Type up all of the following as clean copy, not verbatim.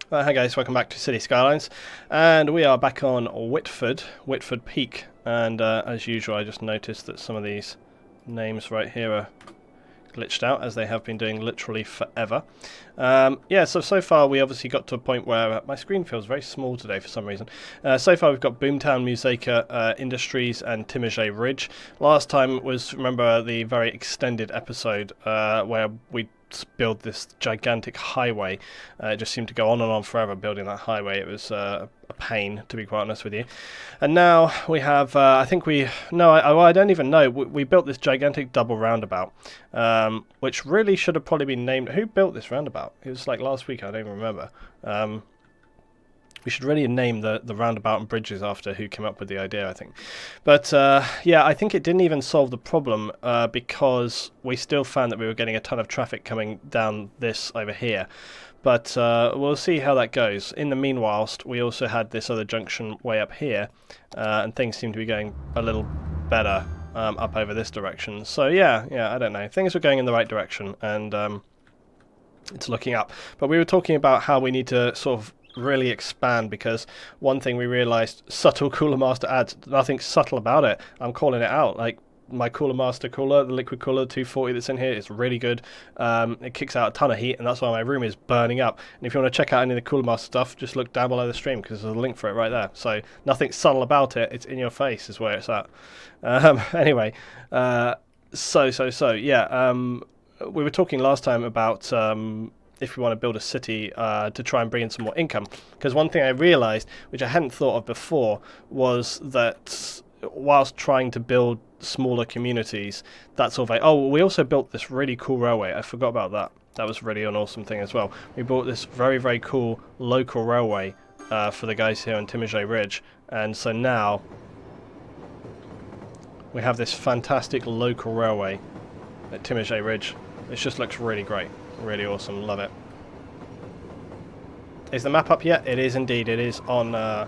Hi guys, welcome back to City Skylines, and we are back on Whitford Peak, and as usual I just noticed that some of these names right here are glitched out, as they have been doing literally forever. Yeah, so far we obviously got to a point where my screen feels very small today for some reason. So far we've got Boomtown, Museka, Industries and Timage Ridge. Last time was, remember, the very extended episode where we build this gigantic highway. It just seemed to go on and on forever building that highway. It was a pain, to be quite honest with you. And now we have, I don't even know. We built this gigantic double roundabout, which really should have probably been named. Who built this roundabout? It was like last week, I don't even remember. We should really name the roundabout and bridges after who came up with the idea, I think. But yeah, I think it didn't even solve the problem because we still found that we were getting a ton of traffic coming down this over here. But we'll see how that goes. In the meanwhile, we also had this other junction way up here, and things seem to be going a little better up over this direction. So yeah, I don't know. Things were going in the right direction, and it's looking up. But we were talking about how we need to sort of really expand, because one thing we realized: subtle cooler master adds. Nothing subtle about it. I'm calling it out. Like, my cooler master cooler, the liquid cooler 240 that's in here, is really good. It kicks out a ton of heat, and that's why my room is burning up. And if you want to check out any of the cooler master stuff, just look down below the stream, because there's a link for it right there. So nothing subtle about it. It's in your face is where it's at. Anyway, yeah. We were talking last time about if we want to build a city to try and bring in some more income. Because one thing I realised, which I hadn't thought of before, was that whilst trying to build smaller communities, that's sort of like, oh, we also built this really cool railway. I forgot about that. That was really an awesome thing as well. We built this very, very cool local railway for the guys here on Timage Ridge. And so now we have this fantastic local railway at Timage Ridge. It just looks really great. Really awesome. Love it. Is the map up yet? It is indeed. It is on the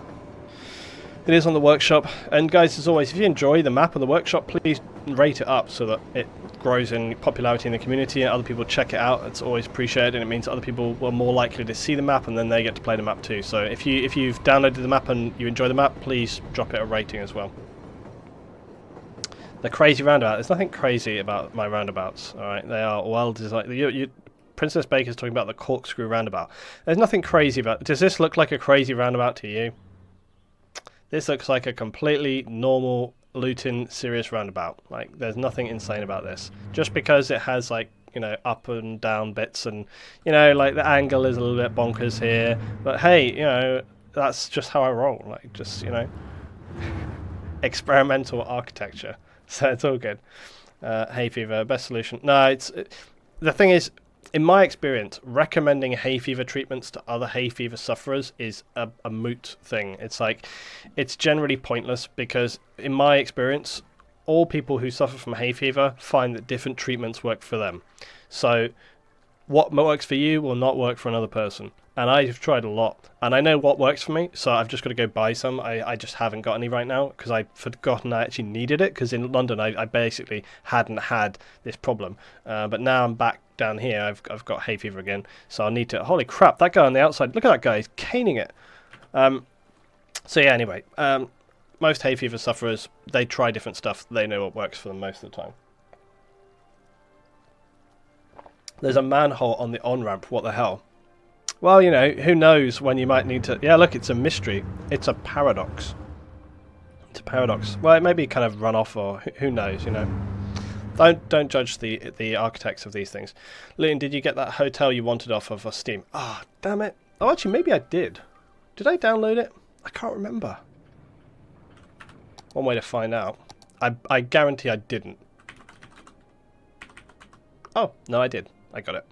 workshop. And guys, as always, if you enjoy the map on the workshop, please rate it up so that it grows in popularity in the community and other people check it out. It's always appreciated, and it means other people are more likely to see the map, and then they get to play the map too. So if you've downloaded the map and you enjoy the map, please drop it a rating as well. The crazy roundabout. There's nothing crazy about my roundabouts. All right, they are well designed. Princess Baker's talking about the corkscrew roundabout. There's nothing crazy about it. Does this look like a crazy roundabout to you? This looks like a completely normal Luton serious roundabout. Like, there's nothing insane about this. Just because it has, like, you know, up and down bits, and, you know, like, the angle is a little bit bonkers here. But hey, you know, that's just how I roll. Like, just, you know, experimental architecture. So it's all good. Hay fever, best solution. No, the thing is, in my experience, recommending hay fever treatments to other hay fever sufferers is a moot thing. It's like, it's generally pointless, because in my experience, all people who suffer from hay fever find that different treatments work for them. So what works for you will not work for another person. And I've tried a lot, and I know what works for me, so I've just got to go buy some. I just haven't got any right now, because I'd forgotten I actually needed it, because in London I basically hadn't had this problem. But now I'm back down here, I've got hay fever again, so I'll need to... Holy crap, that guy on the outside, look at that guy, he's caning it. So yeah, anyway, most hay fever sufferers, they try different stuff, they know what works for them most of the time. There's a manhole on the on-ramp, what the hell? Well, you know, who knows when you might need to... Yeah, look, it's a mystery. It's a paradox. It's a paradox. Well, it may be kind of run off, or who knows, you know. Don't judge the architects of these things. Lynn, did you get that hotel you wanted off of Steam? Ah, damn it. Oh, actually, maybe I did. Did I download it? I can't remember. One way to find out. I guarantee I didn't. Oh, no, I did. I got it.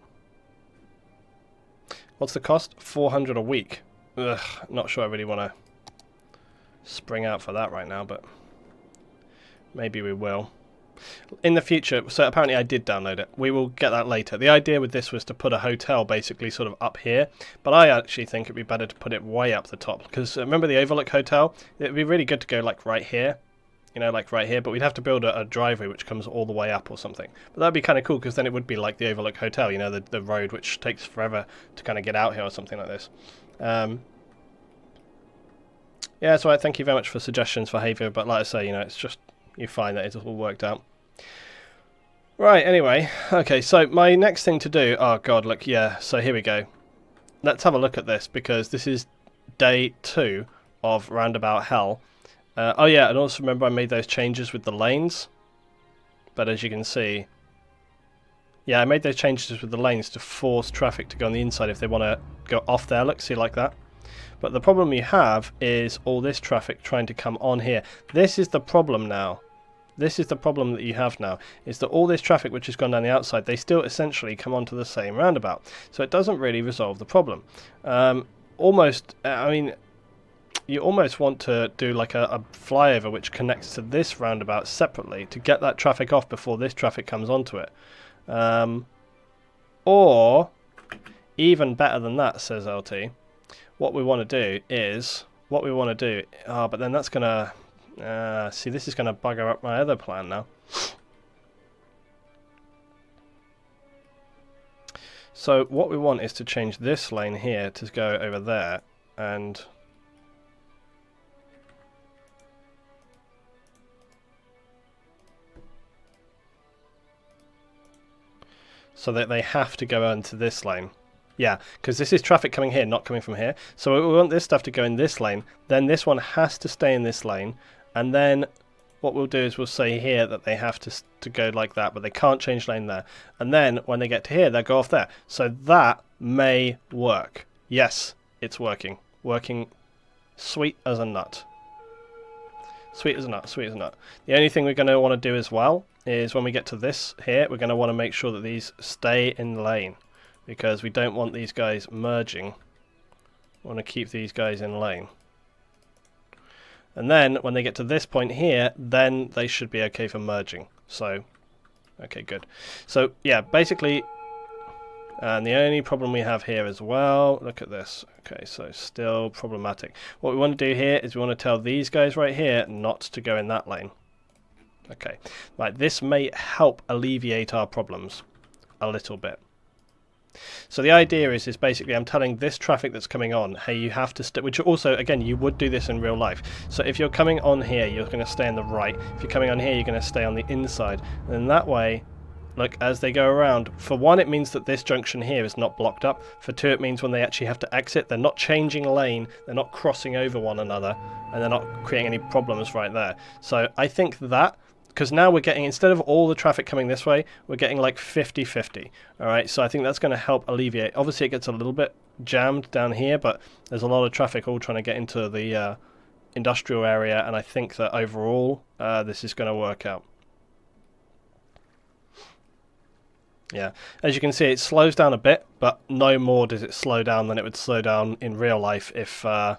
What's the cost? 400 a week. Ugh, not sure I really want to spring out for that right now, but maybe we will. In the future, so apparently I did download it. We will get that later. The idea with this was to put a hotel basically sort of up here, but I actually think it'd be better to put it way up the top, because remember the Overlook Hotel? It'd be really good to go like right here. You know, like right here, but we'd have to build a driveway which comes all the way up or something. But that'd be kind of cool, because then it would be like the Overlook Hotel, you know, the road which takes forever to kind of get out here or something like this. Yeah, so thank you very much for suggestions for Havia, but like I say, you know, it's just you find that it's all worked out. Right, anyway, okay, so my next thing to do, oh god, look, yeah, so here we go. Let's have a look at this, because this is day 2 of Roundabout Hell. Oh yeah, and also remember I made those changes with the lanes, but as you can see, yeah, I made those changes with the lanes to force traffic to go on the inside if they want to go off there, look, see, like that. But the problem you have is all this traffic trying to come on here. This is the problem now. This is the problem that you have now, is that all this traffic which has gone down the outside, they still essentially come onto the same roundabout. So it doesn't really resolve the problem. I mean, you almost want to do like a flyover which connects to this roundabout separately to get that traffic off before this traffic comes onto it. Or, even better than that, says LT, what we want to do is, but then that's going to, see, this is going to bugger up my other plan now. So what we want is to change this lane here to go over there, and so that they have to go into this lane. Yeah, because this is traffic coming here, not coming from here. So we want this stuff to go in this lane, then this one has to stay in this lane, and then what we'll do is we'll say here that they have to go like that, but they can't change lane there. And then when they get to here, they'll go off there. So that may work. Yes, it's working. Working sweet as a nut. Sweet as a nut, sweet as a nut. The only thing we're going to want to do as well is when we get to this here, we're going to want to make sure that these stay in lane, because we don't want these guys merging. We want to keep these guys in lane. And then when they get to this point here, then they should be okay for merging. So, okay, good. So yeah, basically, and the only problem we have here as well, look at this. Okay, so still problematic. What we want to do here is we want to tell these guys right here not to go in that lane. Okay, right, this may help alleviate our problems a little bit. So the idea is basically I'm telling this traffic that's coming on, hey, you have to which also, again, you would do this in real life. So if you're coming on here, you're going to stay on the right. If you're coming on here, you're going to stay on the inside. And then that way, look, as they go around, for one, it means that this junction here is not blocked up. For two, it means when they actually have to exit, they're not changing lane, they're not crossing over one another, and they're not creating any problems right there. So I think that, because now we're getting, instead of all the traffic coming this way, we're getting like 50-50. Alright, so I think that's going to help alleviate. Obviously it gets a little bit jammed down here, but there's a lot of traffic all trying to get into the industrial area, and I think that overall this is going to work out. Yeah, as you can see, it slows down a bit, but no more does it slow down than it would slow down in real life if... you know,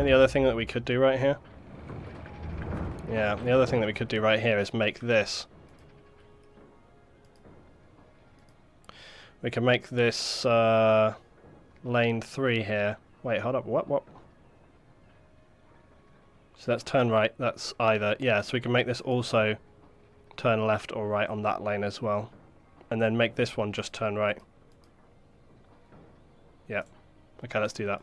the other thing that we could do right here? Yeah, the other thing that we could do right here is make this. We can make this lane 3 here. Wait, hold up, what? So that's turn right, that's either, yeah, so we can make this also turn left or right on that lane as well. And then make this one just turn right. Yeah, okay, let's do that.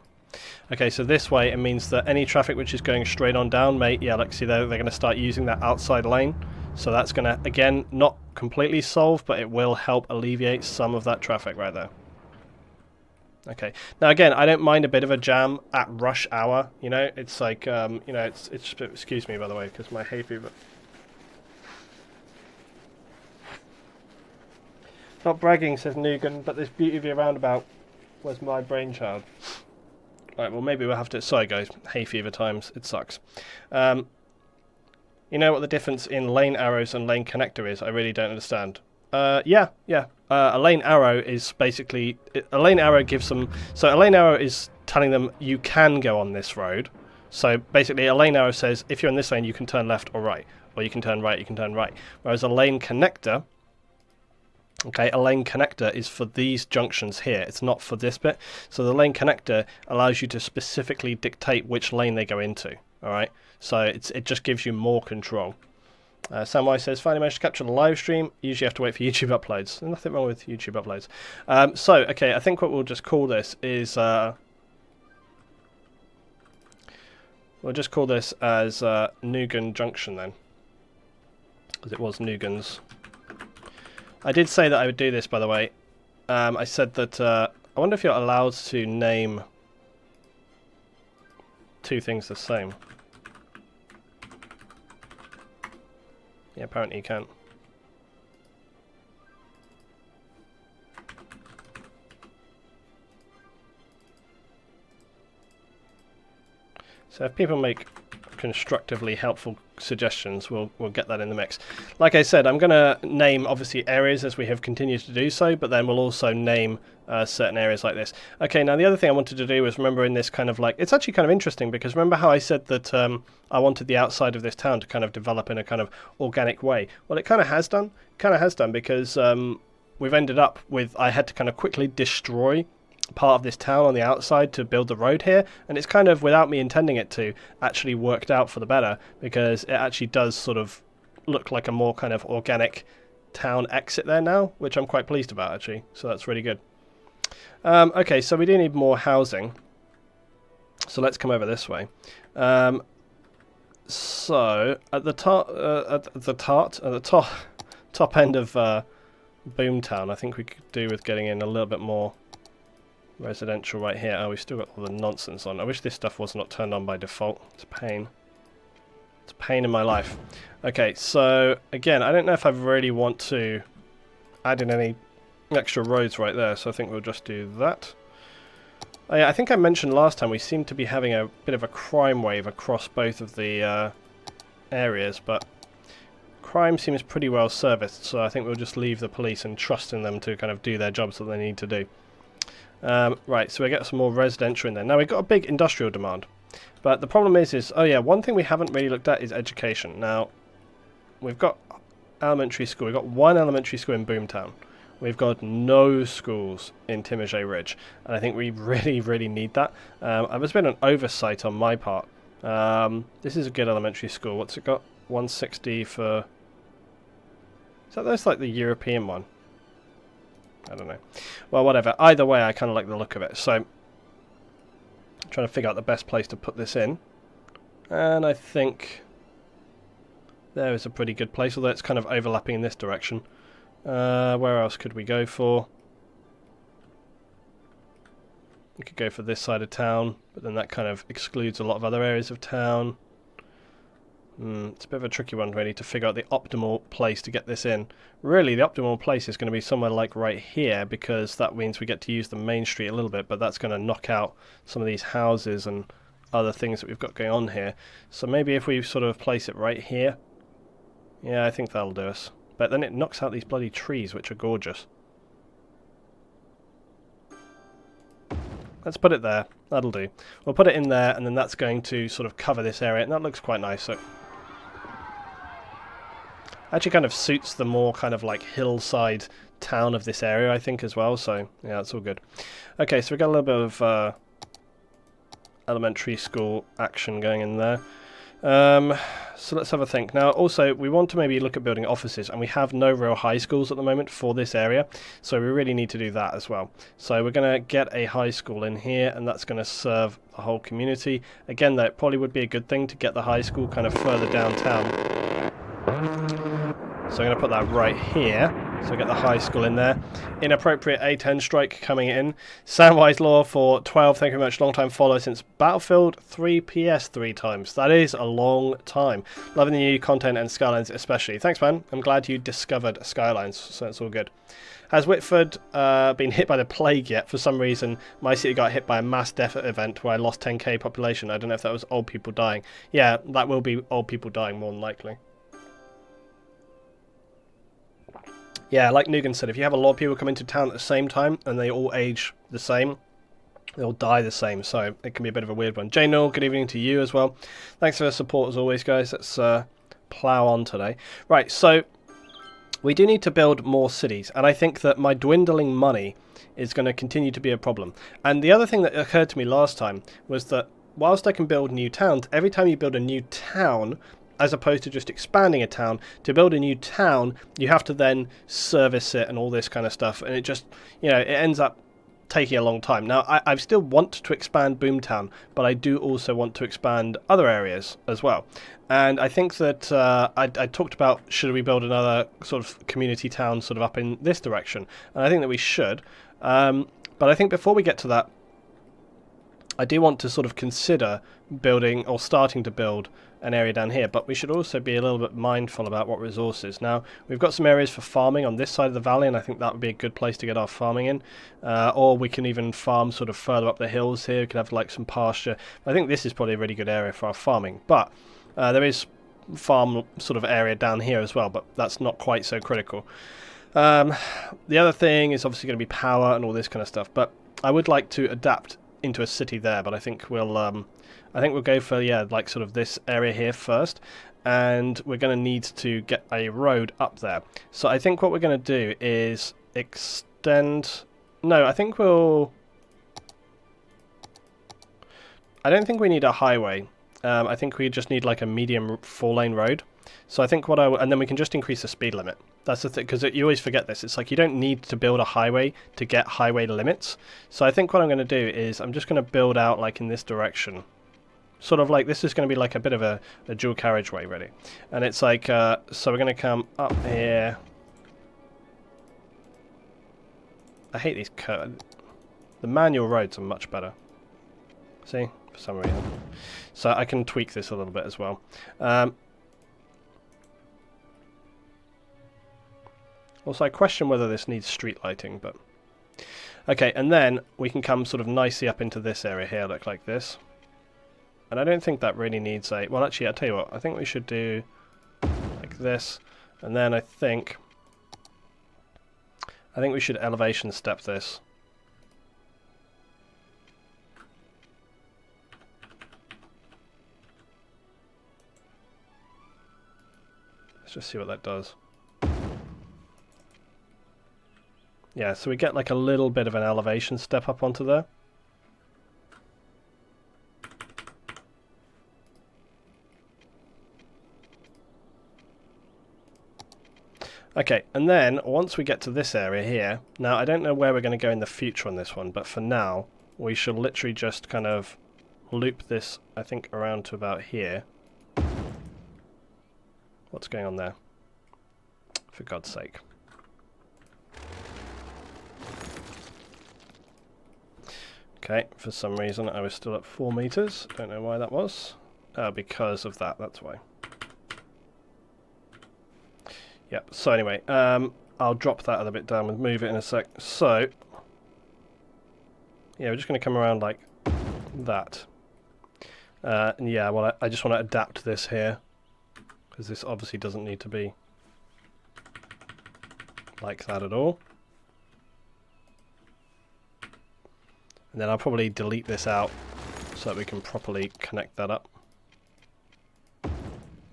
Okay, so this way it means that any traffic which is going straight on down may, yeah, like see they're going to start using that outside lane. So that's going to, again, not completely solve, but it will help alleviate some of that traffic right there. Okay, now again, I don't mind a bit of a jam at rush hour, you know, it's like, you know, it's excuse me by the way, because my hay fever. Not bragging, says Nugan, but this beauty of your roundabout was my brainchild. Right, well maybe we'll have to... Sorry guys, hay fever times, it sucks. You know what the difference in lane arrows and lane connector is? I really don't understand. Yeah. A lane arrow is basically... A lane arrow gives them... So a lane arrow is telling them you can go on this road. So basically a lane arrow says if you're in this lane you can turn left or right. Or you can turn right, you can turn right. Whereas a lane connector... Okay, a lane connector is for these junctions here. It's not for this bit. So the lane connector allows you to specifically dictate which lane they go into. All right, so it just gives you more control. Samwise says, finally managed to capture the live stream. Usually have to wait for YouTube uploads. There's nothing wrong with YouTube uploads. Okay, I think what we'll just call this is... we'll just call this as Nugan Junction then. Because it was Nugan's. I did say that I would do this, by the way. I said that... I wonder if you're allowed to name two things the same. Yeah, apparently you can. So if people make constructively helpful suggestions, we'll get that in the mix. Like I said, I'm going to name obviously areas as we have continued to do so, but then we'll also name certain areas like this. Okay, now the other thing I wanted to do was remember in this kind of like, it's actually kind of interesting because remember how I said that I wanted the outside of this town to kind of develop in a kind of organic way. Well, it kind of has done. Because we've ended up with, I had to kind of quickly destroy part of this town on the outside to build the road here, and it's kind of, without me intending it to, actually worked out for the better, because it actually does sort of look like a more kind of organic town exit there now, which I'm quite pleased about actually, so that's really good. Okay, so we do need more housing, so let's come over this way. So at the top end of Boomtown, I think we could do with getting in a little bit more residential right here. Oh, we've still got all the nonsense on. I wish this stuff was not turned on by default. It's a pain. It's a pain in my life. Okay, so again, I don't know if I really want to add in any extra roads right there, so I think we'll just do that. Oh, yeah, I think I mentioned last time we seem to be having a bit of a crime wave across both of the areas, but crime seems pretty well serviced, so I think we'll just leave the police and trust in them to kind of do their jobs that they need to do. Right, so we get some more residential in there. Now we've got a big industrial demand, but the problem is oh yeah, one thing we haven't really looked at is education. Now we've got elementary school. We've got one elementary school in Boomtown. We've got no schools in Timajay Ridge, and I think we really need that. There's been an oversight on my part. This is a good elementary school. What's it got? 160 for... Is that's like the European one? I don't know. Well, whatever. Either way, I kind of like the look of it. So, I'm trying to figure out the best place to put this in. And I think there is a pretty good place, although it's kind of overlapping in this direction. Where else could we go for? We could go for this side of town, but then that kind of excludes a lot of other areas of town. It's a bit of a tricky one really to figure out the optimal place to get this in. Really, the optimal place is going to be somewhere like right here, because that means we get to use the main street a little bit, but that's going to knock out some of these houses and other things that we've got going on here. So maybe if we sort of place it right here, yeah, I think that'll do us. But then it knocks out these bloody trees, which are gorgeous. Let's put it there. That'll do. We'll put it in there, and then that's going to sort of cover this area, and that looks quite nice. So actually kind of suits the more kind of like hillside town of this area, I think, as well. So yeah, that's all good. Okay, so we got a little bit of elementary school action going in there. So let's have a think. Now also we want to maybe look at building offices, and we have no real high schools at the moment for this area, so we really need to do that as well. So we're going to get a high school in here, and that's going to serve the whole community. Again, though, it probably would be a good thing to get the high school kind of further downtown. So I'm going to put that right here. So get the high school in there. Inappropriate A10 strike coming in. Samwise Law for 12. Thank you very much. Long time follower since Battlefield 3 PS 3 times. That is a long time. Loving the new content and Skylines especially. Thanks, man. I'm glad you discovered Skylines, so that's all good. Has Whitford been hit by the plague yet? For some reason, my city got hit by a mass death event where I lost 10k population. I don't know if that was old people dying. Yeah, that will be old people dying more than likely. Yeah, like Nugan said, if you have a lot of people come into town at the same time and they all age the same, they'll die the same, so it can be a bit of a weird one. Jay Noel, good evening to you as well. Thanks for the support as always, guys. Let's plough on today. Right, so we do need to build more cities, and I think that my dwindling money is going to continue to be a problem. And the other thing that occurred to me last time was that whilst I can build new towns, every time you build a new town, as opposed to just expanding a town. To build a new town, you have to then service it and all this kind of stuff, and it just, you know, it ends up taking a long time. Now, I still want to expand Boomtown, but I do also want to expand other areas as well. And I think that I talked about, should we build another sort of community town sort of up in this direction? And I think that we should. But I think before we get to that, I do want to sort of consider building or starting to build an area down here, but we should also be a little bit mindful about what resources. Now, we've got some areas for farming on this side of the valley, and I think that would be a good place to get our farming in. Or we can even farm sort of further up the hills here. We could have like some pasture. I think this is probably a really good area for our farming, but there is farm sort of area down here as well, but that's not quite so critical. The other thing is obviously going to be power and all this kind of stuff, but I would like to adapt into a city there, but I think we'll go for, yeah, like sort of this area here first, and we're going to need to get a road up there. So I think what we're going to do is extend. No, I don't think we need a highway. I think we just need like a medium 4-lane road. So I think and then we can just increase the speed limit. That's the thing, because you always forget this. It's like you don't need to build a highway to get highway limits. So I think what I'm going to do is I'm just going to build out like in this direction. Sort of like this is going to be like a bit of a dual carriageway really. And it's like, so we're going to come up here. I hate these curves. The manual roads are much better. See? For some reason. So I can tweak this a little bit as well. Also, I question whether this needs street lighting, but... Okay, and then we can come sort of nicely up into this area here, look like this. And I don't think that really needs a... Well, actually, I'll tell you what. I think we should do like this. And then I think we should elevation step this. Let's just see what that does. Yeah, so we get like a little bit of an elevation step up onto there. Okay, and then once we get to this area here, now I don't know where we're going to go in the future on this one, but for now we should literally just kind of loop this, I think, around to about here. What's going on there? For God's sake. Okay, for some reason I was still at 4 meters. Don't know why that was. Because of that, that's why. Yep, so anyway, I'll drop that a little bit down and move it in a sec. So, yeah, we're just going to come around like that. And yeah, well, I just want to adapt this here, because this obviously doesn't need to be like that at all. And then I'll probably delete this out so that we can properly connect that up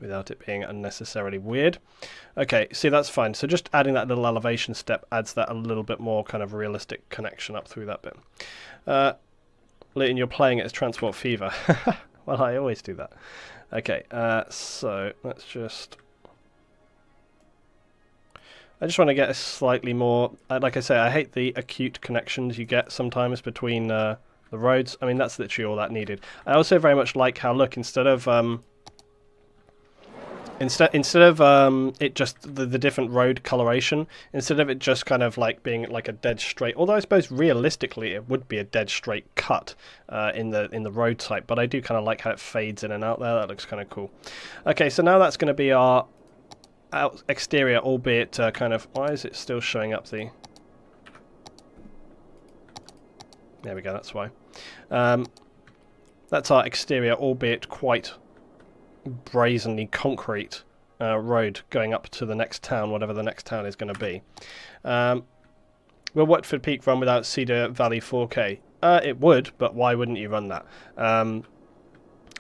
without it being unnecessarily weird. Okay, see, that's fine. So just adding that little elevation step adds that a little bit more kind of realistic connection up through that bit. Leighton, you're playing it as Transport Fever. Well, I always do that. Okay, so let's just... I just want to get a slightly more... like I say, I hate the acute connections you get sometimes between the roads. I mean, that's literally all that needed. I also very much like how, look, instead of it just the different road coloration, instead of it just kind of like being like a dead straight, although I suppose realistically it would be a dead straight cut in the road type, but I do kind of like how it fades in and out there. That looks kind of cool. Okay, so now that's going to be our exterior, albeit kind of... Why is it still showing up the... There we go, that's why. That's our exterior, albeit quite brazenly concrete road going up to the next town, whatever the next town is going to be. Will Whitford Peak run without Cedar Valley 4K? It would, but why wouldn't you run that?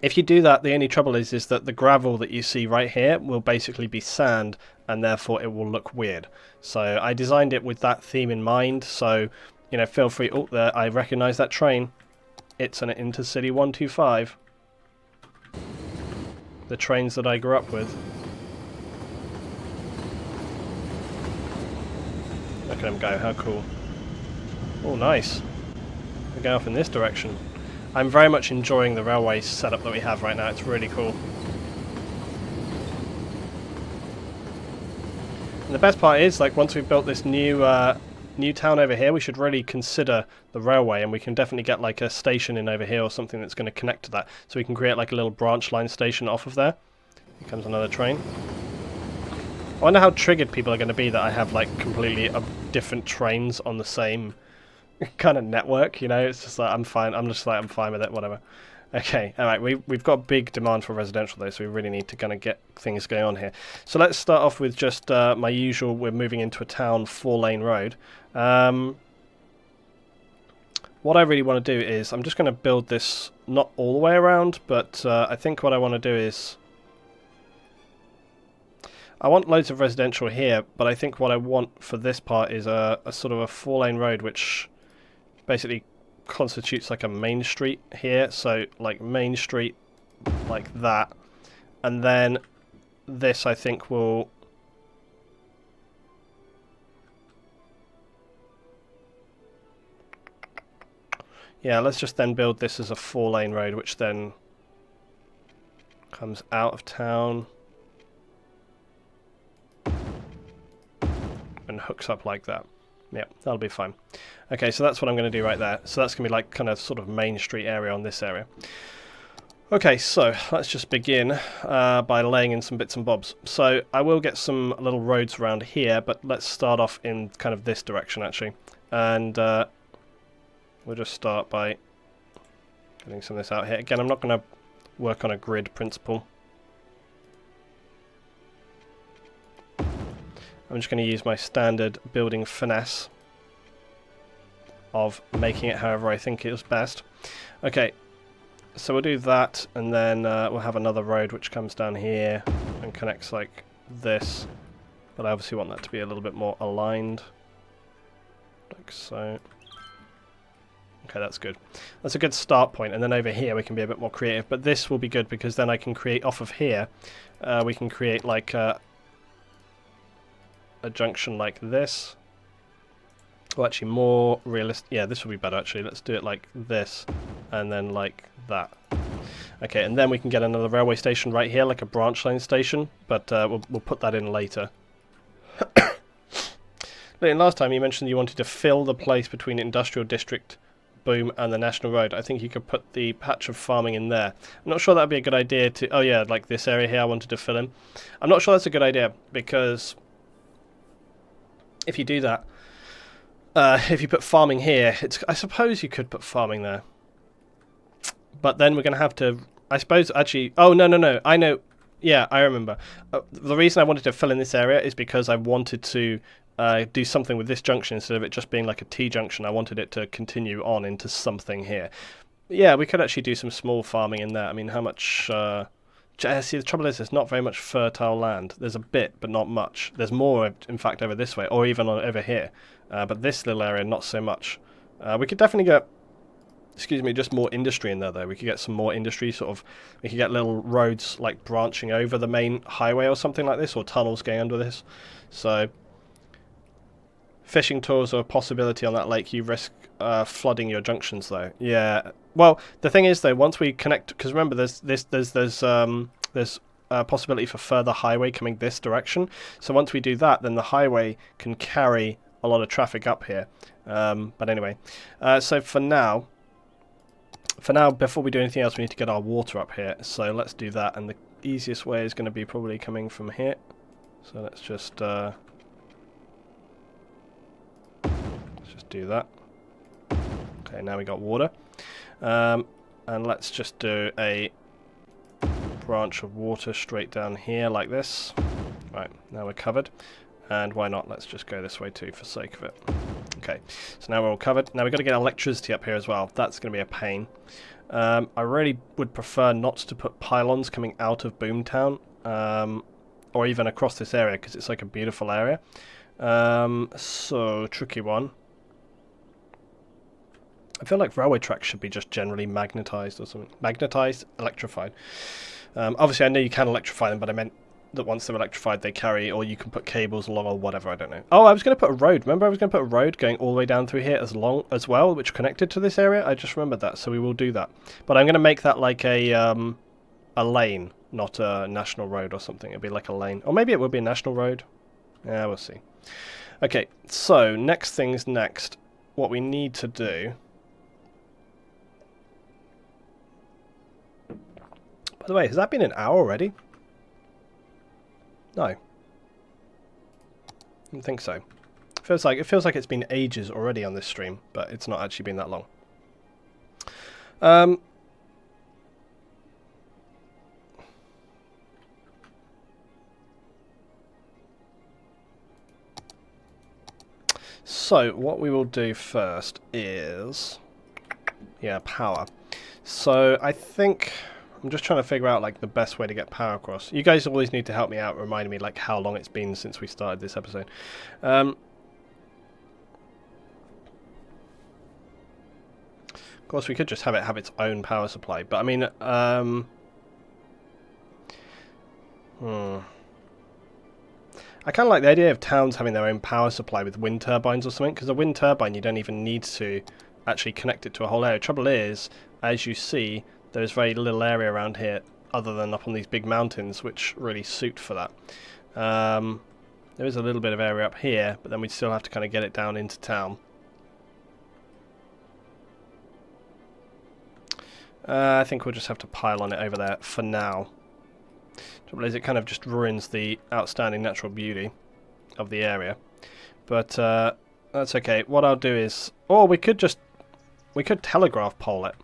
If you do that, the only trouble is that the gravel that you see right here will basically be sand, and therefore it will look weird. So I designed it with that theme in mind, so, you know, feel free... Oh, there, I recognise that train. It's an Intercity 125. the trains that I grew up with. Look at them go, how cool. Oh, nice. We're going off in this direction. I'm very much enjoying the railway setup that we have right now. It's really cool. And the best part is, like, once we've built this new town over here, we should really consider the railway, and we can definitely get like a station in over here or something that's going to connect to that. So we can create like a little branch line station off of there. Here comes another train. I wonder how triggered people are going to be that I have like completely different trains on the same kind of network, you know? It's just like, I'm fine. I'm just like, I'm fine with it, whatever. Okay, alright, we've got big demand for residential though, so we really need to kind of get things going on here. So let's start off with just my usual, we're moving into a town 4-lane road. What I really want to do is, I'm just going to build this not all the way around, but I think what I want to do is, I want loads of residential here, but I think what I want for this part is a sort of a 4-lane road which basically constitutes like a main street here, so like main street like that, and then this I think will let's just then build this as a 4-lane road which then comes out of town and hooks up like that. Yeah, that'll be fine. Okay, so that's what I'm going to do right there. So that's going to be like kind of sort of main street area on this area. Okay, so let's just begin by laying in some bits and bobs. So I will get some little roads around here, but let's start off in kind of this direction actually. And we'll just start by getting some of this out here. Again, I'm not going to work on a grid principle. I'm just going to use my standard building finesse of making it however I think is best. Okay, so we'll do that, and then we'll have another road which comes down here and connects like this. But I obviously want that to be a little bit more aligned, like so. Okay, that's good. That's a good start point, and then over here we can be a bit more creative. But this will be good because then I can create off of here. We can create like a junction like this. Well, actually more realistic. Yeah, this will be better actually. Let's do it like this and then like that. Okay, and then we can get another railway station right here, like a branch line station, but we'll put that in later. Last time you mentioned you wanted to fill the place between Industrial District Boom and the National Road. I think you could put the patch of farming in there. I'm not sure that'd be a good idea to... Oh yeah, like this area here I wanted to fill in. I'm not sure that's a good idea because if you do that, if you put farming here, I suppose you could put farming there. But then we're going to have to... I suppose actually... Oh, no. I know... Yeah, I remember. The reason I wanted to fill in this area is because I wanted to do something with this junction instead of it just being like a T-junction. I wanted it to continue on into something here. Yeah, we could actually do some small farming in there. I mean, how much... see, the trouble is there's not very much fertile land. There's a bit, but not much. There's more, in fact, over this way, or even over here. But this little area, not so much. We could definitely get... Excuse me, just more industry in there though. We could get some more industry, sort of, we could get little roads like branching over the main highway or something like this, or tunnels going under this. So, fishing tours are a possibility on that lake. You risk flooding your junctions though. Yeah, well, the thing is though, once we connect, because remember there's a possibility for further highway coming this direction. So once we do that, then the highway can carry a lot of traffic up here. But anyway, so for now, before we do anything else, we need to get our water up here. So let's do that, and the easiest way is going to be probably coming from here. So let's just do that. Okay, now we got water. And let's just do a branch of water straight down here like this. Right, now we're covered. And why not? Let's just go this way too for sake of it. Okay, so now we're all covered. Now we've got to get electricity up here as well. That's going to be a pain. I really would prefer not to put pylons coming out of Boomtown, or even across this area, because it's like a beautiful area. So, tricky one. I feel like railway tracks should be just generally magnetized or something. Magnetized, electrified. Obviously, I know you can electrify them, but I meant that once they're electrified, they carry, or you can put cables along or whatever, I don't know. Oh, I was going to put a road. Remember I was going to put a road going all the way down through here as well, which connected to this area? I just remembered that, so we will do that. But I'm going to make that like a lane, not a national road or something. It'll be like a lane. Or maybe it will be a national road. Yeah, we'll see. Okay, so next things next. What we need to do... By the way, has that been an hour already? No. I don't think so. It feels like it's been ages already on this stream, but it's not actually been that long. So what we will do first is, yeah, power. So I think I'm just trying to figure out like the best way to get power across. You guys always need to help me out, reminding me like how long it's been since we started this episode. Of course, we could just have it have its own power supply, but I mean, I kind of like the idea of towns having their own power supply with wind turbines or something, because a wind turbine you don't even need to actually connect it to a whole area. Trouble is, as you see, there's very little area around here other than up on these big mountains, which really suit for that. There is a little bit of area up here, but then we'd still have to kind of get it down into town. I think we'll just have to pile on it over there for now. Trouble is, it kind of just ruins the outstanding natural beauty of the area. But that's okay. What I'll do is... Or we could telegraph pole it,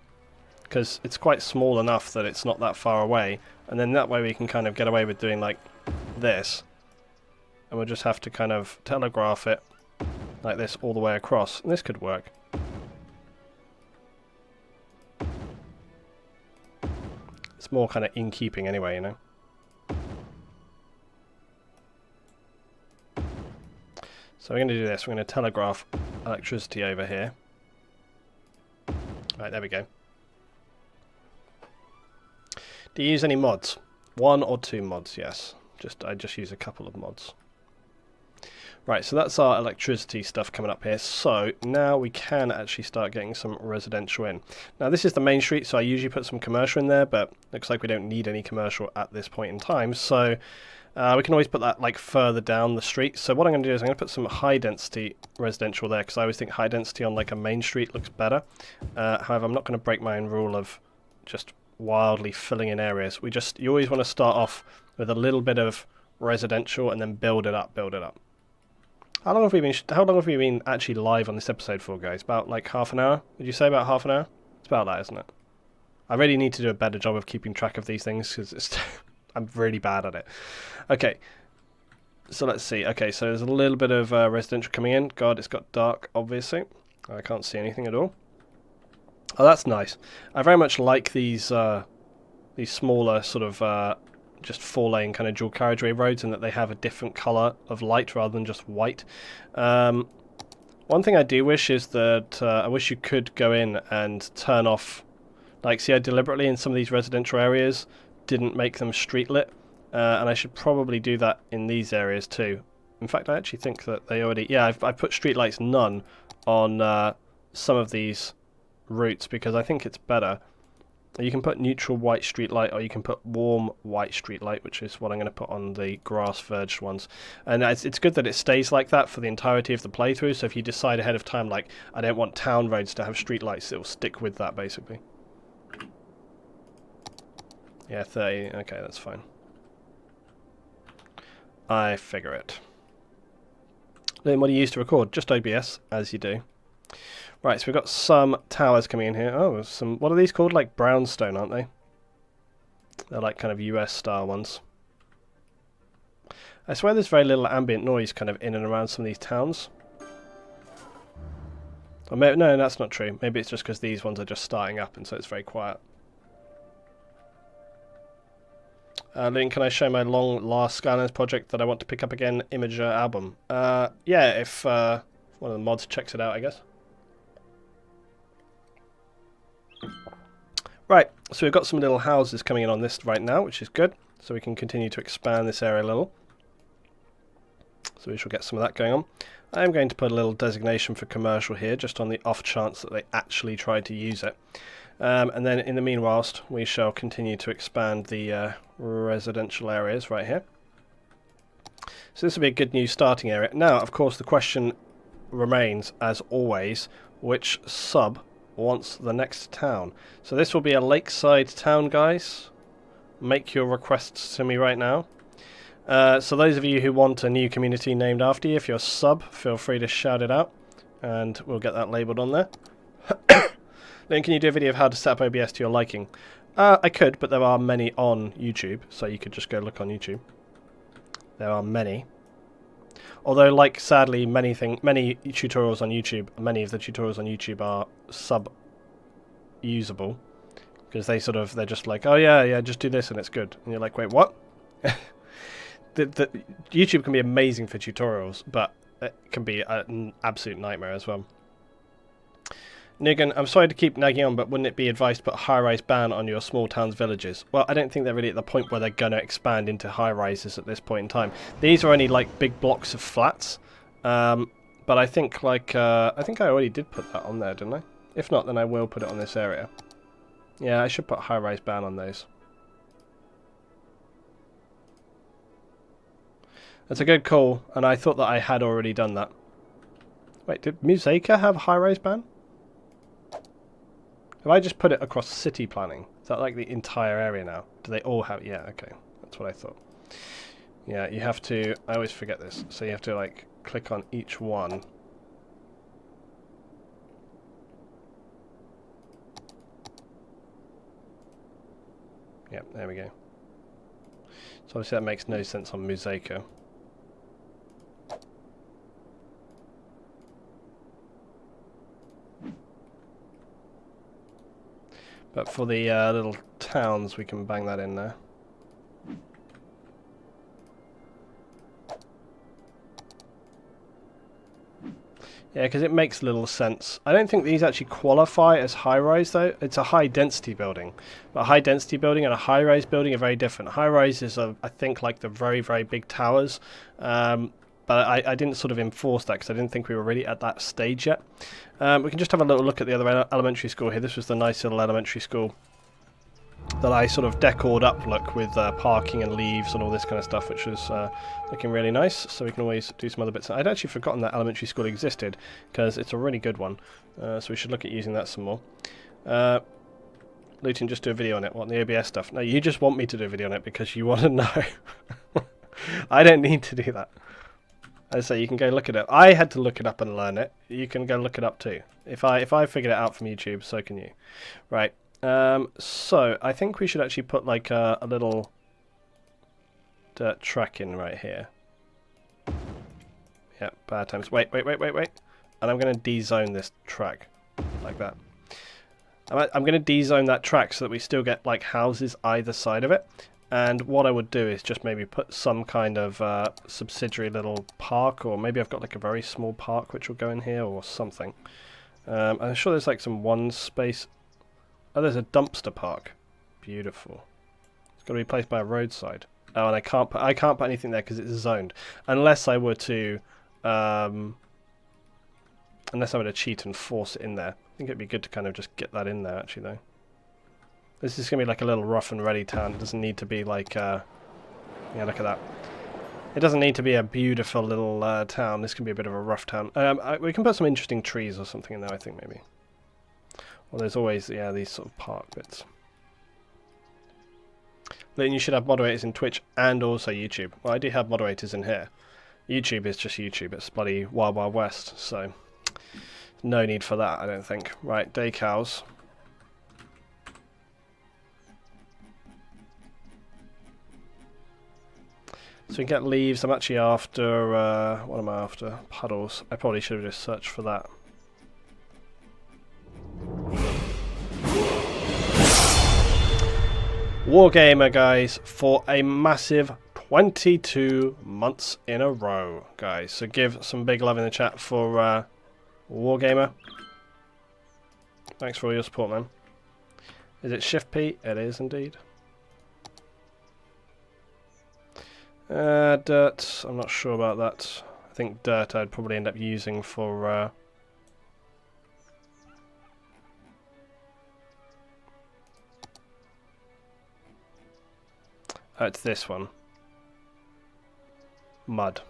because it's quite small enough that it's not that far away, and then that way we can kind of get away with doing like this, and we'll just have to kind of telegraph it like this all the way across, and this could work. It's more kind of in keeping anyway, you know. So we're going to do this. We're going to telegraph electricity over here. Right, there we go. Do you use any mods? 1 or 2 mods, yes. I just use a couple of mods. Right, so that's our electricity stuff coming up here. So now we can actually start getting some residential in. Now this is the main street, so I usually put some commercial in there, but looks like we don't need any commercial at this point in time. So we can always put that like further down the street. So what I'm going to do is I'm going to put some high density residential there, because I always think high density on like a main street looks better. However, I'm not going to break my own rule of just wildly filling in areas. You always want to start off with a little bit of residential and then build it up, build it up. How long have we been actually live on this episode for, guys? About like half an hour? Would you say about half an hour? It's about that, isn't it? I really need to do a better job of keeping track of these things, because I'm really bad at it. Okay, so let's see. Okay, so there's a little bit of residential coming in. God, it's got dark, obviously. I can't see anything at all. Oh, that's nice. I very much like these smaller sort of just 4-lane kind of dual carriageway roads, and that they have a different colour of light rather than just white. One thing I do wish is that I wish you could go in and turn off, like, see, I deliberately in some of these residential areas didn't make them street lit, and I should probably do that in these areas too. In fact, I actually think that they already, yeah, I've put street lights none on some of these routes, because I think it's better. You can put neutral white street light, or you can put warm white street light, which is what I'm going to put on the grass verged ones. And it's good that it stays like that for the entirety of the playthrough, so if you decide ahead of time, like, I don't want town roads to have street lights, it'll stick with that, basically. Yeah, 30, okay, that's fine. I figure it. Then what do you use to record? Just OBS, as you do. Right, so we've got some towers coming in here. Oh, what are these called? Like brownstone, aren't they? They're like kind of US style ones. I swear there's very little ambient noise kind of in and around some of these towns. Or maybe, no, that's not true. Maybe it's just because these ones are just starting up and so it's very quiet. Lynn, can I show my long last Skylines project that I want to pick up again? Imager album. Yeah, if one of the mods checks it out, I guess. Right, So we've got some little houses coming in on this right now, which is good. So we can continue to expand this area a little. So we shall get some of that going on. I'm going to put a little designation for commercial here, just on the off chance that they actually try to use it. And then in the meanwhile, we shall continue to expand the residential areas right here. So this will be a good new starting area. Now, of course, the question remains, as always, which sub wants the next town? So this will be a lakeside town, guys. Make your requests to me right now. So those of you who want a new community named after you, if you're a sub, feel free to shout it out, and we'll get that labelled on there. Then can you do a video of how to set up OBS to your liking? I could, but there are many on YouTube, so you could just go look on YouTube. There are many. Although, like, sadly, many tutorials on YouTube, many of the tutorials on YouTube are sub-usable, because they're just like, oh yeah, just do this and it's good. And you're like, wait, what? the YouTube can be amazing for tutorials, but it can be an absolute nightmare as well. Nigan, I'm sorry to keep nagging on, but wouldn't it be advised to put high-rise ban on your small towns villages? Well, I don't think they're really at the point where they're going to expand into high-rises at this point in time. These are only like big blocks of flats, but I think I already did put that on there, didn't I? If not, then I will put it on this area. Yeah, I should put high-rise ban on those. That's a good call, and I thought that I had already done that. Wait, did Musaka have high-rise ban? Have I just put it across city planning? Is that like the entire area now? Do they all have... Yeah, okay. That's what I thought. Yeah, you have to... I always forget this. So you have to, like, click on each one. Yep, there we go. So obviously that makes no sense on Musaka. But for the little towns, we can bang that in there. Yeah, because it makes little sense. I don't think these actually qualify as high-rise, though. It's a high-density building. But a high-density building and a high-rise building are very different. High-rise is, I think, like the very, very big towers. But I didn't sort of enforce that because I didn't think we were really at that stage yet. We can just have a little look at the other elementary school here. This was the nice little elementary school that I sort of decored up look with parking and leaves and all this kind of stuff, which was looking really nice. So we can always do some other bits. I'd actually forgotten that elementary school existed because it's a really good one. So we should look at using that some more. Luton, just do a video on it. What, the OBS stuff? No, you just want me to do a video on it because you want to know. I don't need to do that. As I say, you can go look it up. I had to look it up and learn it. You can go look it up too. If I figured it out from YouTube, so can you. Right. So I think we should actually put like a little dirt track in right here. Yeah, bad times. Wait. And I'm going to dezone this track like that. I'm going to dezone that track so that we still get like houses either side of it. And what I would do is just maybe put some kind of subsidiary little park, or maybe I've got like a very small park which will go in here or something. I'm sure there's like some one space. Oh, there's a dumpster park. Beautiful. It's got to be placed by a roadside. Oh, and I can't put anything there because it's zoned. Unless I were to cheat and force it in there. I think it'd be good to kind of just get that in there actually though. This is going to be like a little rough and ready town. It doesn't need to be like, yeah, look at that. It doesn't need to be a beautiful little town. This can be a bit of a rough town. We can put some interesting trees or something in there, I think, maybe. Well, there's always, yeah, these sort of park bits. Then you should have moderators in Twitch and also YouTube. Well, I do have moderators in here. YouTube is just YouTube. It's bloody Wild Wild West, so no need for that, I don't think. Right, day cows. So we can get leaves. I'm actually after, what am I after? Puddles. I probably should have just searched for that. Wargamer, guys, for a massive 22 months in a row, guys. So give some big love in the chat for Wargamer. Thanks for all your support, man. Is it Shift P? It is indeed. Dirt, I'm not sure about that. I think dirt I'd probably end up using for... oh, it's this one. Mud.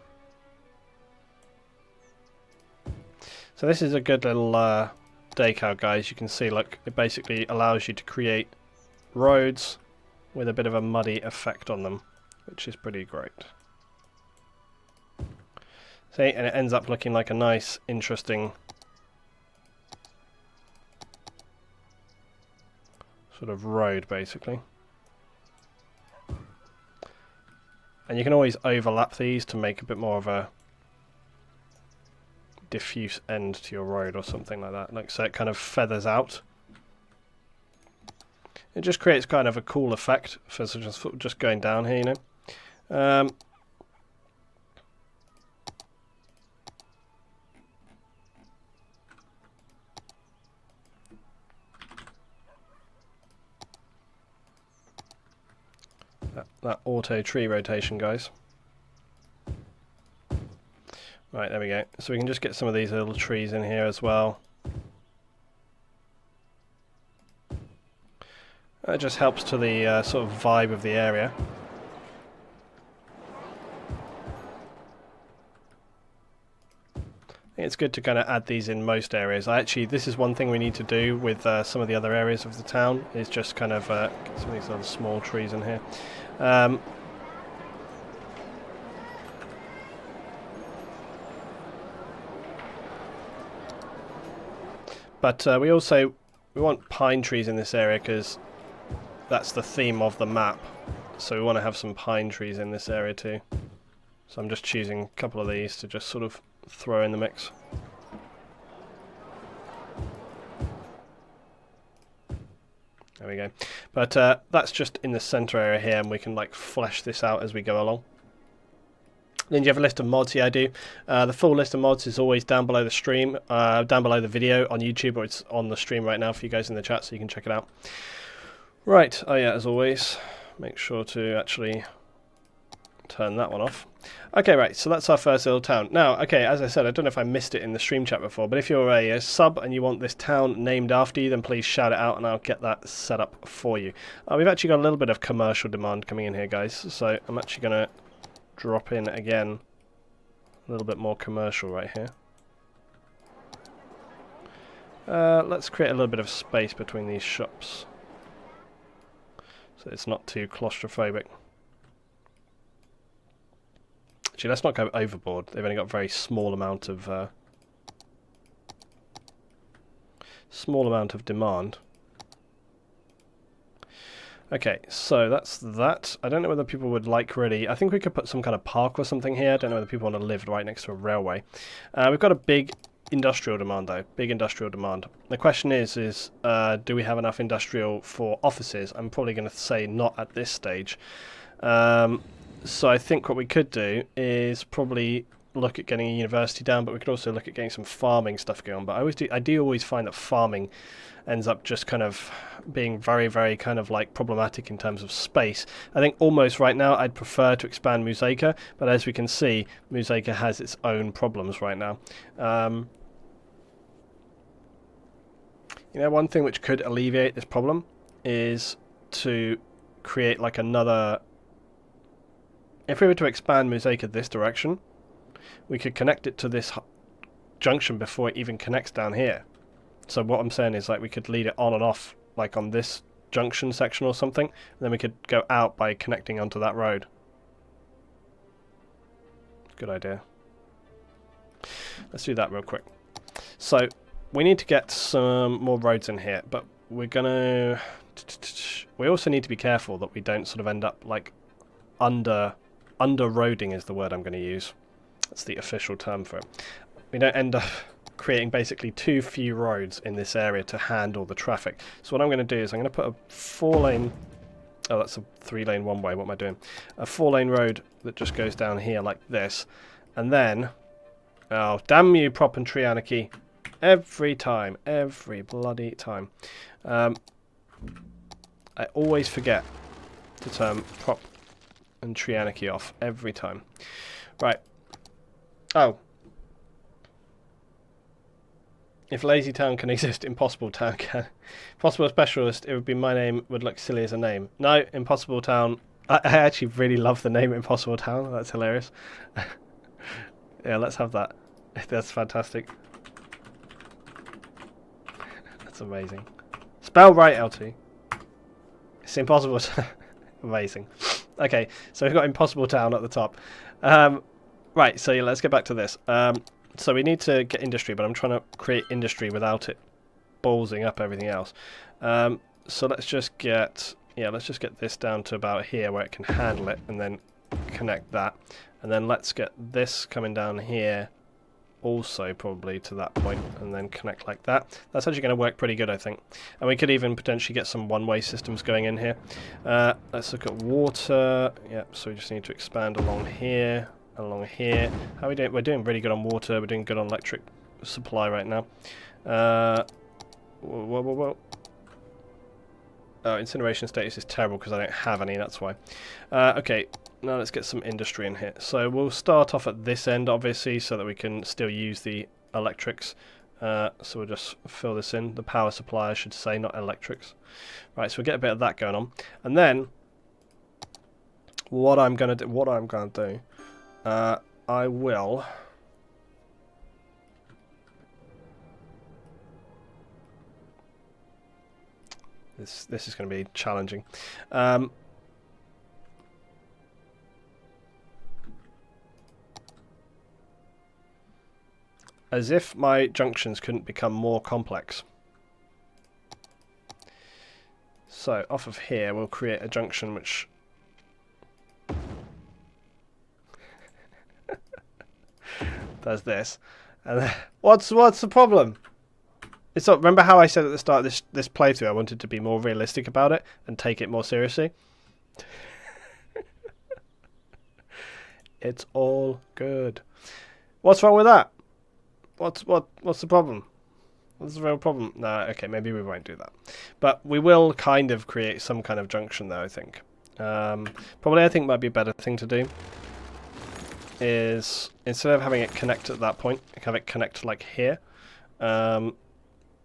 So this is a good little decal, guys. You can see, look, it basically allows you to create roads with a bit of a muddy effect on them, which is pretty great. See, and it ends up looking like a nice, interesting sort of road, basically. And you can always overlap these to make a bit more of a diffuse end to your road or something like that. Like so it kind of feathers out. It just creates kind of a cool effect for just going down here, you know. That auto tree rotation, guys. Right, there we go. So we can just get some of these little trees in here as well. That just helps to the sort of vibe of the area. I think it's good to kind of add these in most areas. This is one thing we need to do with some of the other areas of the town, is just kind of get some of these other small trees in here. But we want pine trees in this area because that's the theme of the map. So we want to have some pine trees in this area too. So I'm just choosing a couple of these to just sort of throw in the mix. There we go. But that's just in the center area here, and we can like flesh this out as we go along. Then you have a list of mods. Yeah, I do. The full list of mods is always down below the stream, down below the video on YouTube, or it's on the stream right now for you guys in the chat, so you can check it out. Right. Oh yeah, as always, make sure to actually turn that one off. Okay, right, so that's our first little town. Now, okay, as I said, I don't know if I missed it in the stream chat before, but if you're a sub and you want this town named after you, then please shout it out and I'll get that set up for you. We've actually got a little bit of commercial demand coming in here, guys, so I'm actually going to drop in again a little bit more commercial right here. Let's create a little bit of space between these shops so it's not too claustrophobic. Actually, let's not go overboard. They've only got a very small amount of demand. Okay, so that's that. I don't know whether people would like really... I think we could put some kind of park or something here. I don't know whether people want to live right next to a railway. We've got a big industrial demand, though. Big industrial demand. The question is do we have enough industrial for offices? I'm probably going to say not at this stage. So I think what we could do is probably look at getting a university down, but we could also look at getting some farming stuff going on. But I do always find that farming ends up just kind of being very, very kind of like problematic in terms of space. I think almost right now I'd prefer to expand Museka, but as we can see, Museka has its own problems right now. You know, one thing which could alleviate this problem is to create like another... If we were to expand Museka this direction, we could connect it to this junction before it even connects down here. So what I'm saying is like we could lead it on and off like on this junction section or something, and then we could go out by connecting onto that road. Good idea. Let's do that real quick. So we need to get some more roads in here, but we're gonna... We also need to be careful that we don't sort of end up like under-roading is the word I'm going to use. That's the official term for it. We don't end up creating basically too few roads in this area to handle the traffic. So what I'm going to do is I'm going to put a 4-lane... Oh, that's a 3-lane one-way. What am I doing? A 4-lane road that just goes down here like this. And then... Oh, damn you, prop and tree anarchy. Every time. Every bloody time. I always forget to turn prop and tree anarchy off every time. Right. Oh. If Lazy Town can exist, Impossible Town can. Impossible Specialist, it would be my name, would look silly as a name. No, Impossible Town. I actually really love the name Impossible Town. That's hilarious. Yeah, let's have that. That's fantastic. That's amazing. Spell right, LT. It's impossible. Amazing. Okay, so we've got Impossible Town at the top. Right, so yeah, let's get back to this. So we need to get industry, but I'm trying to create industry without it ballsing up everything else. So let's just get this down to about here where it can handle it, and then connect that. And then let's get this coming down here also probably to that point, and then connect like that. That's actually going to work pretty good, I think. And we could even potentially get some one-way systems going in here. Let's look at water. Yep, so we just need to expand along here, along here. How are we doing? We're doing really good on water. We're doing good on electric supply right now. Whoa. Oh, incineration status is terrible because I don't have any, that's why. Okay, now let's get some industry in here. So we'll start off at this end, obviously, so that we can still use the electrics. So we'll just fill this in. The power supply, I should say, not electrics. Right, so we'll get a bit of that going on. And then, what I'm going to do, I will... This is going to be challenging. As if my junctions couldn't become more complex. So off of here we'll create a junction which does this. And what's the problem? It's not, remember how I said at the start of this playthrough I wanted to be more realistic about it and take it more seriously? It's all good. What's wrong with that? What's the problem? What's the real problem? No, okay, maybe we won't do that. But we will kind of create some kind of junction there, I think. Probably I think might be a better thing to do is, instead of having it connect at that point, have it connect like here.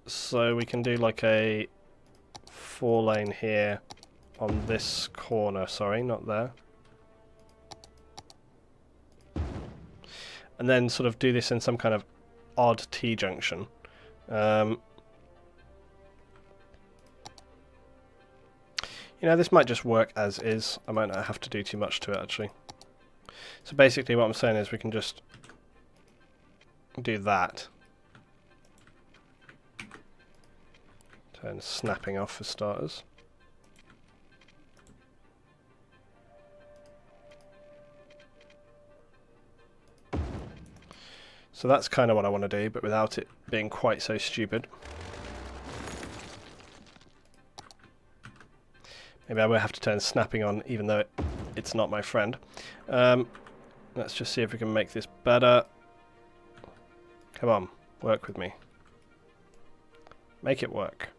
So we can do like a 4-lane here on this corner, sorry, not there. And then sort of do this in some kind of odd T-junction. You know, this might just work as is. I might not have to do too much to it, actually. So basically what I'm saying is we can just do that. Turn snapping off for starters. So that's kind of what I want to do, but without it being quite so stupid. Maybe I will have to turn snapping on, even though it's not my friend. Let's just see if we can make this better. Come on, work with me. Make it work.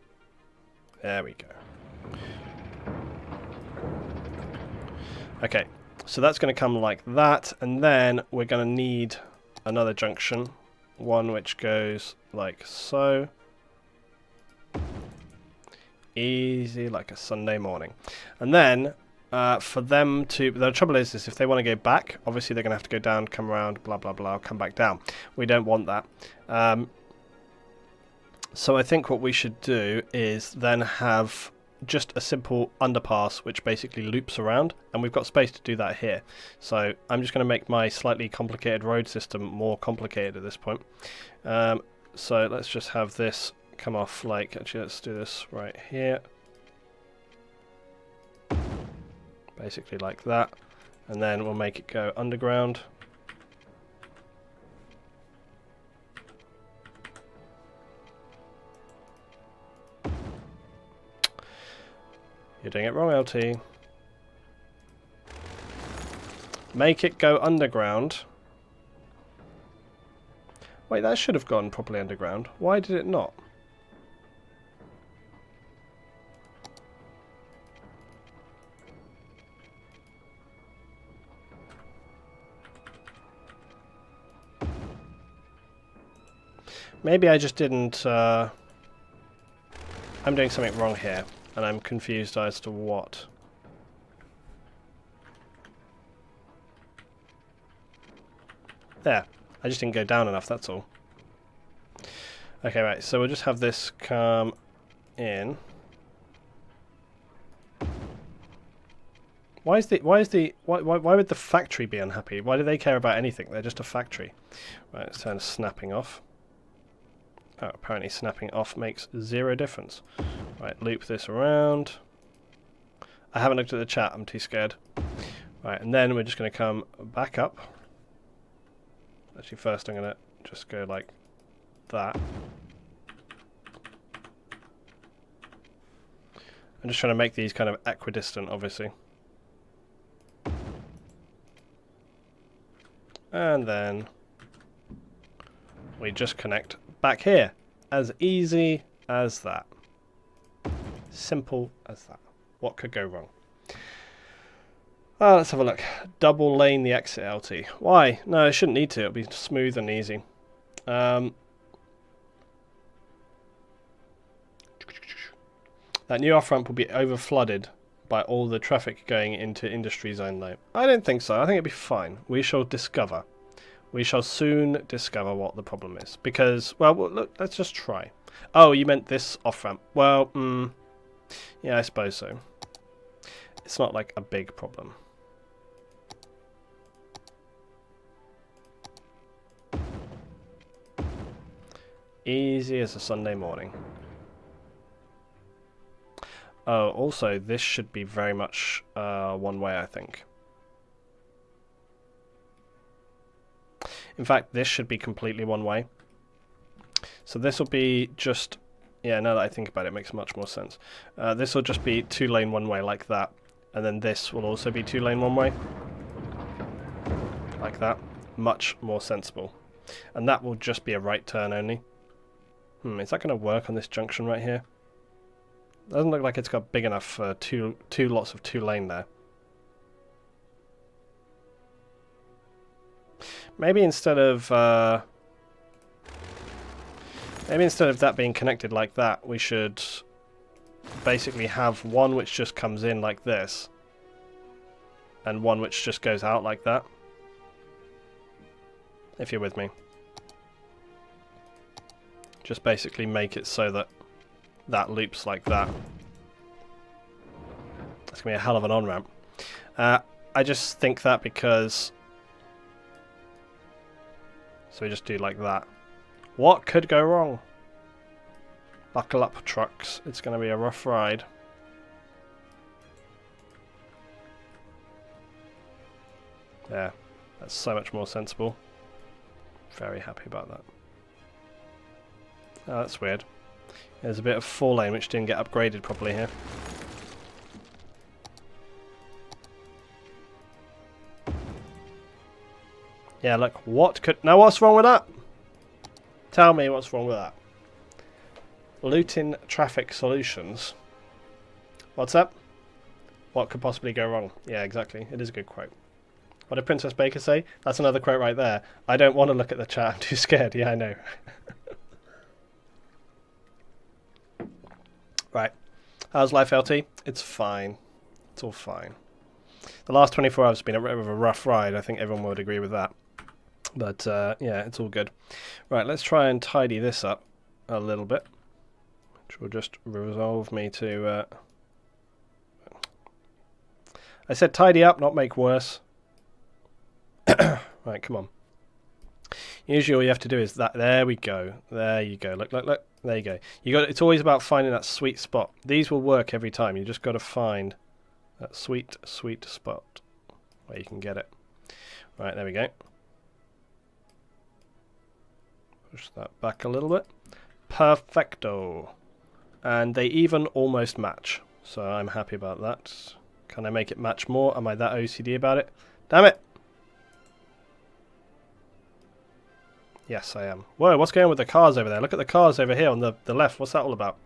There we go. Okay, so that's going to come like that, and then we're going to need another junction, one which goes like so. Easy like a Sunday morning. And then for them to, the trouble is if they want to go back, obviously they're going to have to go down, come around, blah blah blah, come back down. We don't want that. So I think what we should do is then have just a simple underpass which basically loops around, and we've got space to do that here. So I'm just going to make my slightly complicated road system more complicated at this point. So let's just have this come off like, actually let's do this right here. Basically like that, and then we'll make it go underground. You're doing it wrong, LT. Make it go underground. Wait, that should have gone properly underground. Why did it not? Maybe I just didn't... I'm doing something wrong here, and I'm confused as to what. There. I just didn't go down enough, that's all. Okay, right, so we'll just have this come in. Why would the factory be unhappy? Why do they care about anything? They're just a factory. Right, let's turn snapping off. Oh, apparently snapping off makes 0 difference. Right, loop this around. I haven't looked at the chat, I'm too scared. Right, and then we're just going to come back up. Actually, first I'm going to just go like that. I'm just trying to make these kind of equidistant, obviously. And then we just connect back here. As easy as that. Simple as that. What could go wrong? Let's have a look. Double lane the exit LT. Why? No, it shouldn't need to. It'll be smooth and easy. That new off-ramp will be over-flooded by all the traffic going into industry zone though. I don't think so. I think it'll be fine. We shall discover. We shall soon discover what the problem is. Because, well, look, let's just try. Oh, you meant this off-ramp. Well, yeah, I suppose so. It's not like a big problem. Easy as a Sunday morning. Oh, also, this should be very much one way, I think. In fact, this should be completely one way. So this will be just... Yeah, now that I think about it, it makes much more sense. This will just be 2-lane one way like that. And then this will also be 2-lane one way. Like that. Much more sensible. And that will just be a right turn only. Is that going to work on this junction right here? Doesn't look like it's got big enough for two lots of 2-lane there. Maybe instead of that being connected like that, we should basically have one which just comes in like this, and one which just goes out like that. If you're with me. Just basically make it so that that loops like that. That's going to be a hell of an on-ramp. I just think that because... So we just do like that. What could go wrong? Buckle up, trucks. It's going to be a rough ride. Yeah, that's so much more sensible. Very happy about that. Oh, that's weird. There's a bit of 4-lane which didn't get upgraded properly here. Yeah, look, what could... Now what's wrong with that? Tell me what's wrong with that. Looting traffic solutions. What's up? What could possibly go wrong? Yeah, exactly. It is a good quote. What did Princess Baker say? That's another quote right there. I don't want to look at the chat. I'm too scared. Yeah, I know. Right. How's life, LT? It's fine. It's all fine. The last 24 hours have been a bit of a rough ride. I think everyone would agree with that. But, yeah, it's all good. Right, let's try and tidy this up a little bit. Which will just resolve me to... I said tidy up, not make worse. Right, come on. Usually all you have to do is that. There we go. There you go. Look, look, look. There you go. It's always about finding that sweet spot. These will work every time. You just got to find that sweet, sweet spot where you can get it. Right, there we go. Push that back a little bit. Perfecto. And they even almost match. So I'm happy about that. Can I make it match more? Am I that OCD about it? Damn it! Yes, I am. Whoa, what's going on with the cars over there? Look at the cars over here on the left. What's that all about?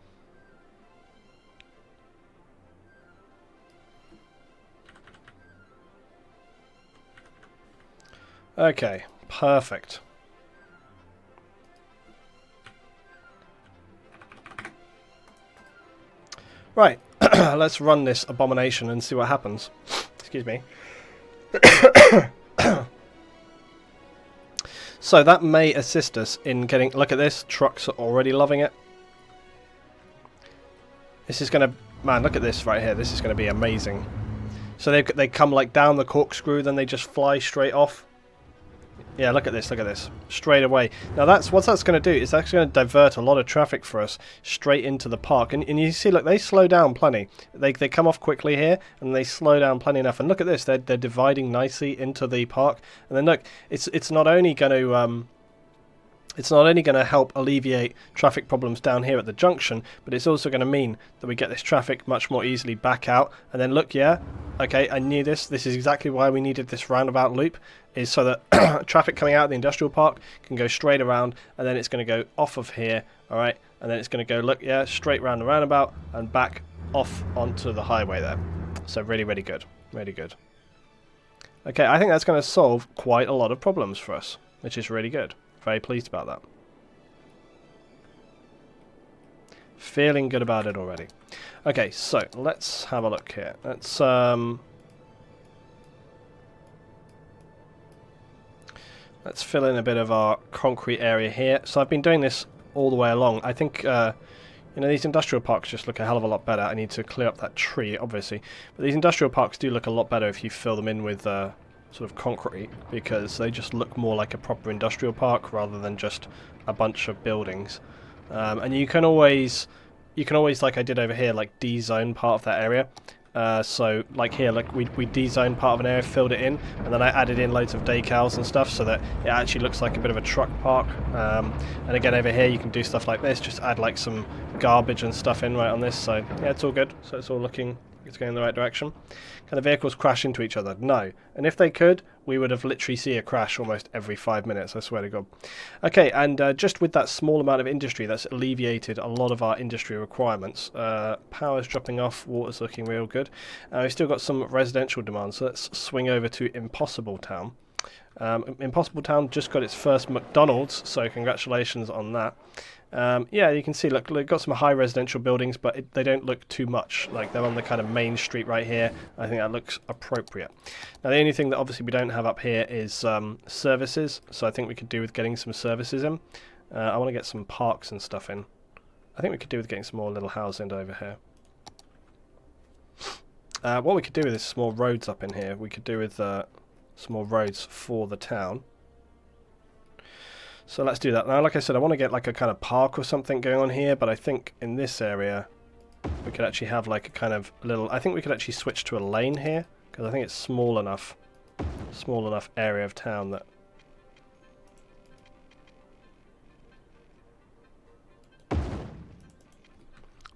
Okay, perfect. Right, let's run this abomination and see what happens. Excuse me. So that may assist us in getting... Look at this. Trucks are already loving it. This is going to... Man, look at this right here. This is going to be amazing. So they come like down the corkscrew, then they just fly straight off. Yeah, look at this, look at this. Straight away. Now what that's going to do is that's going to divert a lot of traffic for us straight into the park. And you see, look, they slow down plenty. They come off quickly here, and they slow down plenty enough. And look at this, they're dividing nicely into the park. And then look, it's not only going to... It's not only going to help alleviate traffic problems down here at the junction, but it's also going to mean that we get this traffic much more easily back out. And then look, yeah, okay, I knew this. This is exactly why we needed this roundabout loop, is so that traffic coming out of the industrial park can go straight around, and then it's going to go off of here, all right? And then it's going to go, look, yeah, straight round the roundabout and back off onto the highway there. So really, really good. Really good. Okay, I think that's going to solve quite a lot of problems for us, which is really good. Very pleased about that. Feeling good about it already. Okay, so let's have a look here. Let's fill in a bit of our concrete area here. So I've been doing this all the way along. I think you know, these industrial parks just look a hell of a lot better. I need to clear up that tree, obviously, but these industrial parks do look a lot better if you fill them in with sort of concrete, because they just look more like a proper industrial park rather than just a bunch of buildings. And you can always, like I did over here, like de-zone part of that area. So like here, like we de-zoned part of an area, filled it in, and then I added in loads of decals and stuff so that it actually looks like a bit of a truck park. And again over here you can do stuff like this, just add like some garbage and stuff in right on this. So yeah, it's all good. So it's all looking... It's going in the right direction. Can the vehicles crash into each other? No. And if they could, we would have literally see a crash almost every 5 minutes, I swear to God. Okay, and just with that small amount of industry, that's alleviated a lot of our industry requirements. Power's dropping off, water's looking real good. We've still got some residential demand, so let's swing over to Impossible Town. Impossible Town just got its first McDonald's, so congratulations on that. Yeah, you can see, look, they've got some high residential buildings, but they don't look too much. Like, they're on the kind of main street right here. I think that looks appropriate. Now, the only thing that obviously we don't have up here is services, so I think we could do with getting some services in. I want to get some parks and stuff in. I think we could do with getting some more little housing over here. What we could do with is some more roads up in here. We could do with some more roads for the town. So let's do that. Now, like I said, I want to get like a kind of park or something going on here, but I think in this area we could actually have like a kind of little... I think we could actually switch to a lane here, because I think it's small enough area of town that...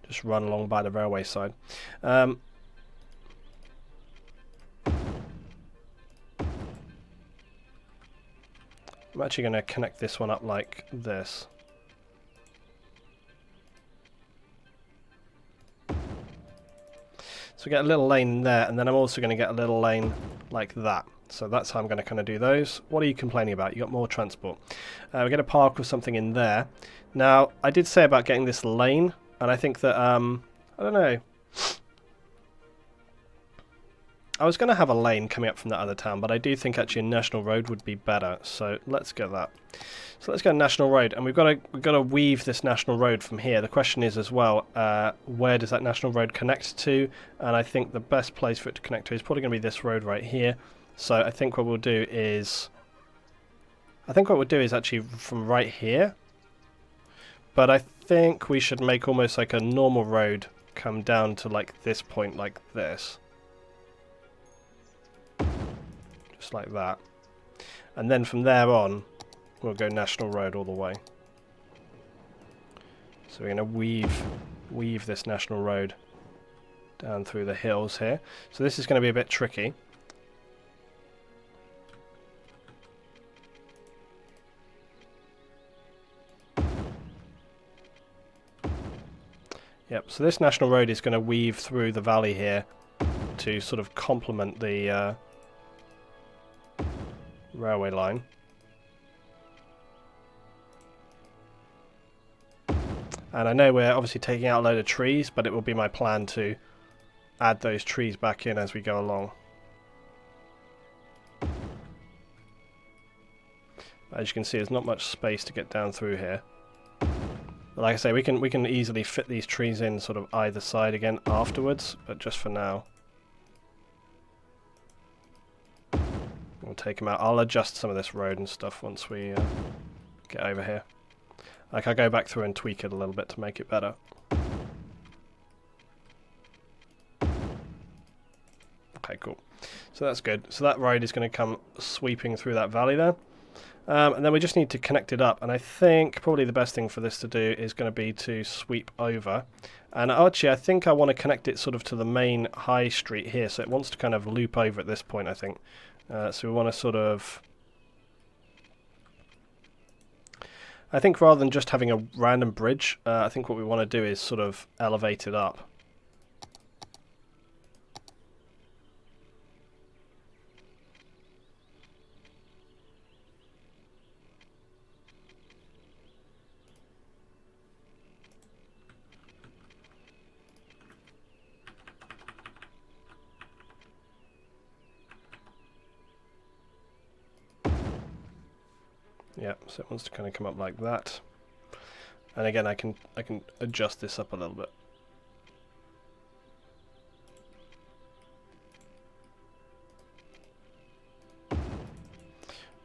just run along by the railway side. I'm actually going to connect this one up like this. So we get a little lane there, and then I'm also going to get a little lane like that. So that's how I'm going to kind of do those. What are you complaining about? You got more transport. We get a park or something in there. Now, I did say about getting this lane, and I think that, I don't know. I was going to have a lane coming up from that other town, but I do think actually a national road would be better. So let's get that. So let's go national road, and we've got to weave this national road from here. The question is as well, where does that national road connect to? And I think the best place for it to connect to is probably going to be this road right here. So I think what we'll do is, actually from right here. But I think we should make almost like a normal road come down to like this point, like this. Just like that. And then from there on, we'll go national road all the way. So we're going to weave this national road down through the hills here. So this is going to be a bit tricky. Yep, so this national road is going to weave through the valley here to sort of complement the railway line. And I know we're obviously taking out a load of trees, but it will be my plan to add those trees back in as we go along. As you can see, there's not much space to get down through here. But like I say, we can easily fit these trees in sort of either side again afterwards, but just for now, we'll take them out. I'll adjust some of this road and stuff once we get over here. Like, I'll go back through and tweak it a little bit to make it better. Okay, cool. So that's good. So that road is going to come sweeping through that valley there. And then we just need to connect it up. And I think probably the best thing for this to do is going to be to sweep over. And actually, I think I want to connect it sort of to the main high street here. So it wants to kind of loop over at this point, I think. So we want to sort of... I think rather than just having a random bridge, I think what we want to do is sort of elevate it up. Yeah, so it wants to kind of come up like that. And again, I can adjust this up a little bit.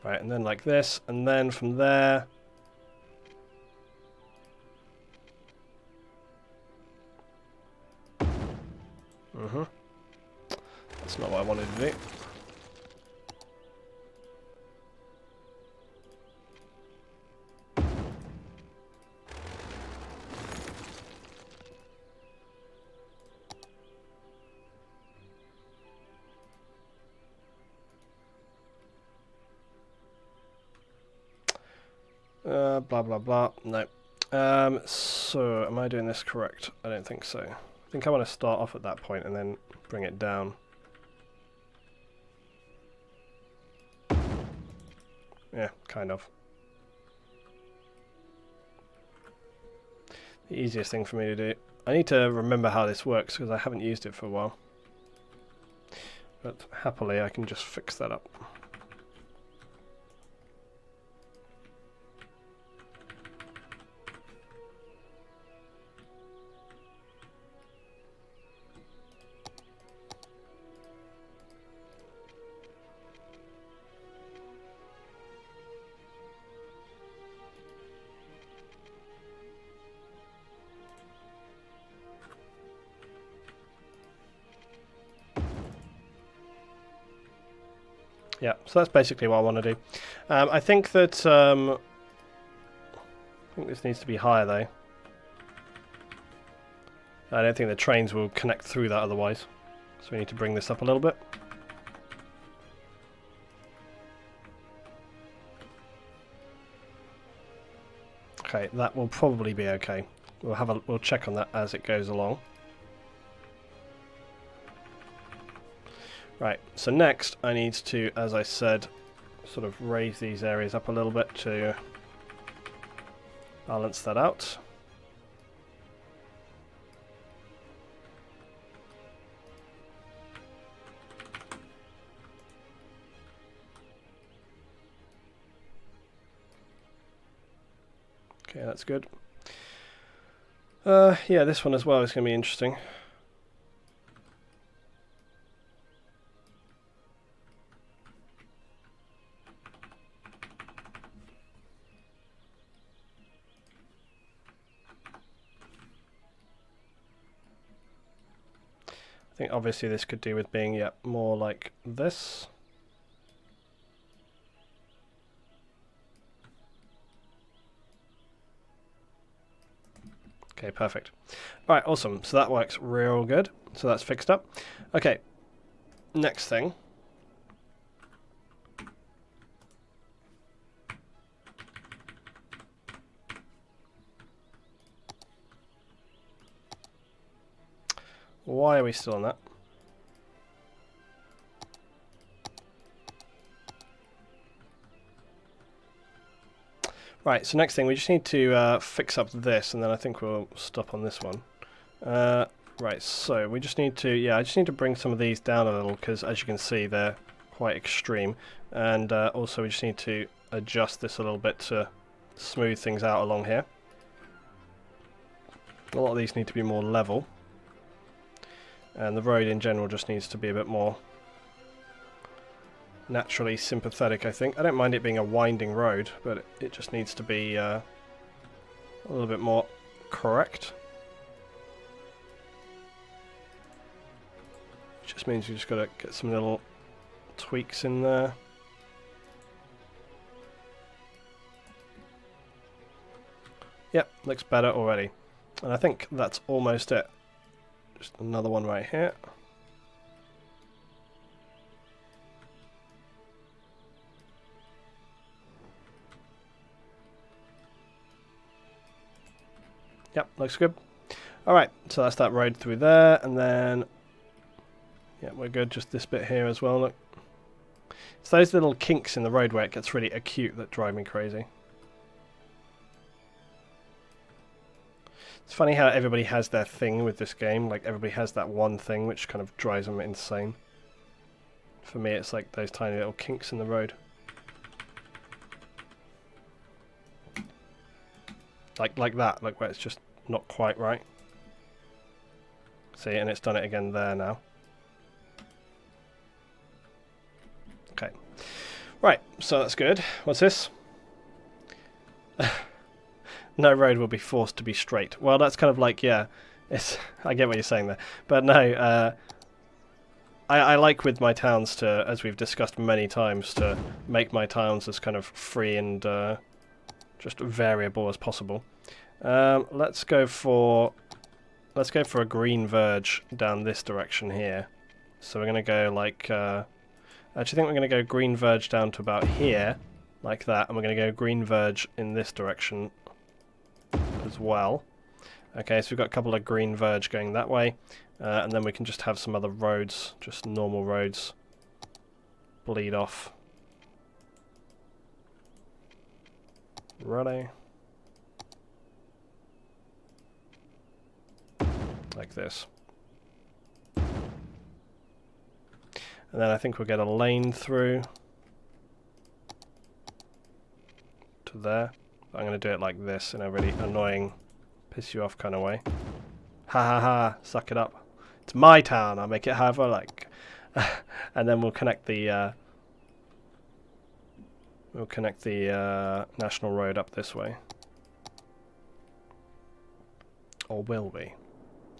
Right, and then like this, and then from there... That's not what I wanted to do. Blah blah blah. No. So am I doing this correct? I don't think so. I think I want to start off at that point and then bring it down. Yeah, kind of. The easiest thing for me to do. I need to remember how this works because I haven't used it for a while. But happily I can just fix that up. Yeah, so that's basically what I want to do. I think that I think this needs to be higher though. I don't think the trains will connect through that otherwise. So we need to bring this up a little bit. Okay, that will probably be okay. We'll check on that as it goes along. Right, so next I need to, as I said, sort of raise these areas up a little bit to balance that out. Okay, that's good. Yeah, this one as well is going to be interesting. I think obviously this could do with being, yeah, more like this. Okay, perfect. Alright, awesome. So that works real good. So that's fixed up. Okay, next thing. Why are we still on that? Right, so next thing, we just need to fix up this, and then I think we'll stop on this one. Right, so we just need to, I just need to bring some of these down a little, because as you can see, they're quite extreme. And also we just need to adjust this a little bit to smooth things out along here. A lot of these need to be more level. And the road in general just needs to be a bit more naturally sympathetic, I think. I don't mind it being a winding road, but it just needs to be a little bit more correct. Which just means you just got to get some little tweaks in there. Yep, looks better already. And I think that's almost it. Just another one right here. Yep, looks good. Alright, so that's that road through there, and then yeah, we're good, just this bit here as well, look. It's those little kinks in the road where it gets really acute that drive me crazy. It's funny how everybody has their thing with this game, like everybody has that one thing which kind of drives them insane. For me it's like those tiny little kinks in the road. Like that, like where it's just not quite right. See, and it's done it again there now. Okay. Right, so that's good. What's this? No road will be forced to be straight. Well, that's kind of like, yeah, it's, I get what you're saying there. But no, I like with my towns to, as we've discussed many times, to make my towns as kind of free and just variable as possible. Let's go for a green verge down this direction here. So we're going to go like, I actually think we're going to go green verge down to about here, like that, and we're going to go green verge in this direction as well. Okay, so we've got a couple of green verge going that way, and then we can just have some other roads, just normal roads, bleed off. Ready? Like this. And then I think we'll get a lane through to there. I'm going to do it like this in a really annoying, piss you off kind of way. Ha ha ha, suck it up. It's my town, I'll make it however I like. And then we'll connect the national road up this way. Or will we?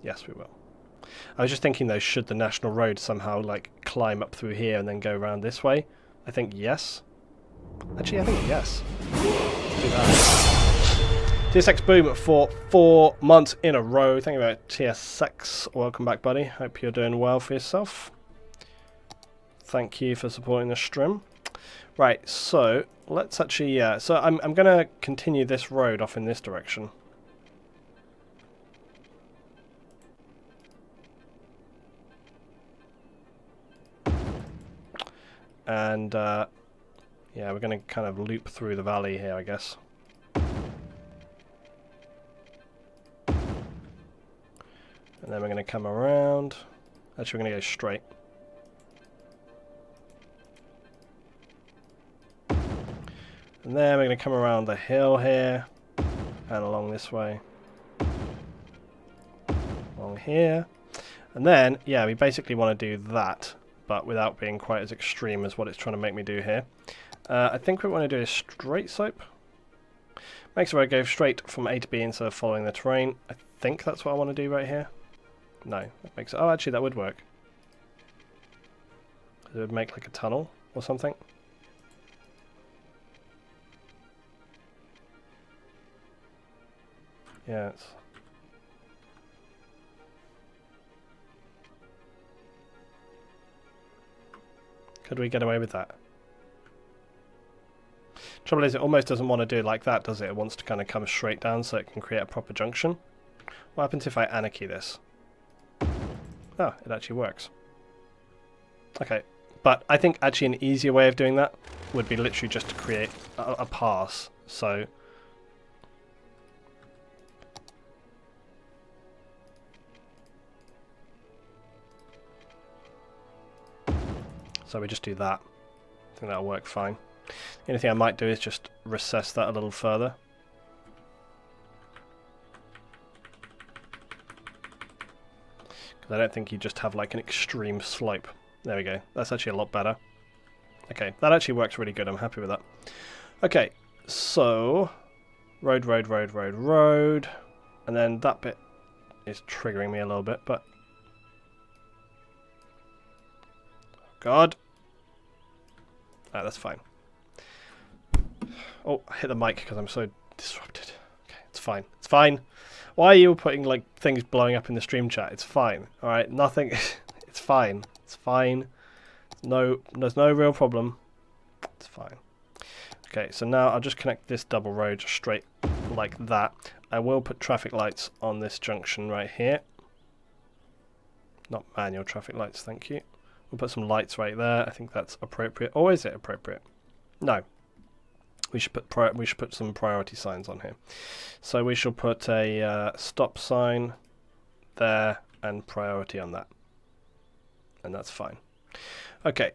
Yes, we will. I was just thinking though, should the national road somehow like climb up through here and then go around this way? I think yes. Actually, I think yes. Let's do that. TSX Boom for 4 months in a row. Thank you very much, TSX. Welcome back, buddy. Hope you're doing well for yourself. Thank you for supporting the stream. Right, so let's actually, so I'm going to continue this road off in this direction. And yeah, we're going to kind of loop through the valley here, I guess. And then we're going to come around. Actually, we're going to go straight. And then we're going to come around the hill here. And along this way. Along here. And then, yeah, we basically want to do that, but without being quite as extreme as what it's trying to make me do here. I think what we want to do is straight slope. Makes the road go straight from A to B instead of following the terrain. I think that's what I want to do right here. No, that makes it... Oh, actually, that would work. It would make like a tunnel or something. Yeah, it's... Could we get away with that? Trouble is, it almost doesn't want to do it like that, does it? It wants to kind of come straight down so it can create a proper junction. What happens if I anarchy this? Oh, it actually works. Okay, but I think actually an easier way of doing that would be literally just to create a pass. So So we just do that. I think that'll work fine. The only thing I might do is just recess that a little further. Because I don't think you just have like an extreme slope. There we go. That's actually a lot better. Okay, that actually works really good. I'm happy with that. Okay, so road, road, road, road, road. And then that bit is triggering me a little bit, but... God. Ah, that's fine. Oh, I hit the mic because I'm so disrupted. Okay, it's fine. It's fine. Why are you putting like things blowing up in the stream chat? It's fine. All right, nothing. It's fine. It's fine. No, there's no real problem. It's fine. Okay, so now I'll just connect this double road straight like that. I will put traffic lights on this junction right here. Not manual traffic lights, thank you. We'll put some lights right there. I think that's appropriate. Or is it appropriate? No. We should put some priority signs on here. So we shall put a stop sign there and priority on that. And that's fine. Okay.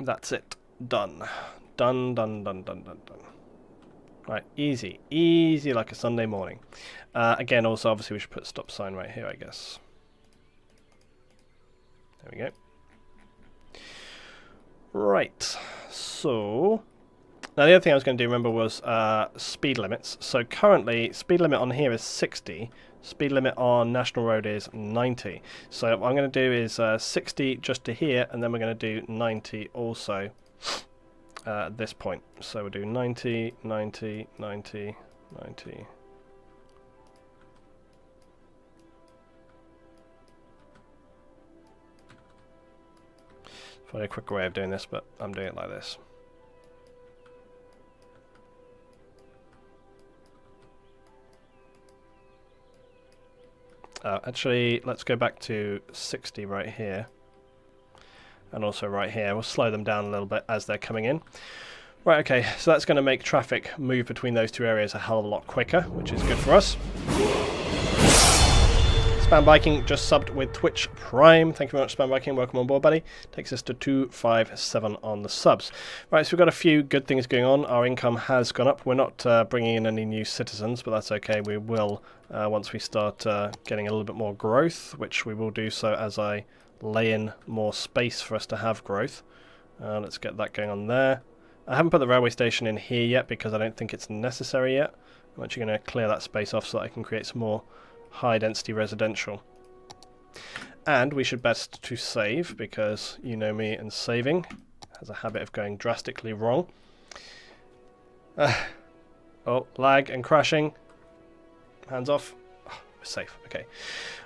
That's it. Done. Done, done, done, done, done, done. Right, easy. Easy like a Sunday morning. Again, also, obviously, we should put a stop sign right here, I guess. There we go. Right, so... Now, the other thing I was going to do, remember, was speed limits. So currently, speed limit on here is 60. Speed limit on National Road is 90. So what I'm going to do is 60 just to here, and then we're going to do 90 also at this point. So we'll do 90, 90, 90, 90. Probably a quicker way of doing this, but I'm doing it like this. Actually, let's go back to 60 right here. And also right here. We'll slow them down a little bit as they're coming in. Right, okay, so that's going to make traffic move between those two areas a hell of a lot quicker, which is good for us. Spam Biking just subbed with Twitch Prime. Thank you very much, Spam Biking. Welcome on board, buddy. Takes us to 257 on the subs. Right, so we've got a few good things going on. Our income has gone up. We're not bringing in any new citizens, but that's okay. We will once we start getting a little bit more growth, which we will do so as I lay in more space for us to have growth. Let's get that going on there. I haven't put the railway station in here yet because I don't think it's necessary yet. I'm actually going to clear that space off so that I can create some more high density residential. And we should best to save because you know me and saving has a habit of going drastically wrong. Oh, lag and crashing. Hands off. Oh, we're safe. Okay.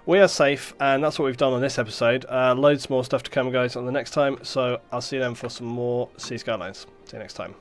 We are safe, and that's what we've done on this episode. Loads more stuff to come, guys, on the next time. So I'll see you then for some more Sea Skylines. See you next time.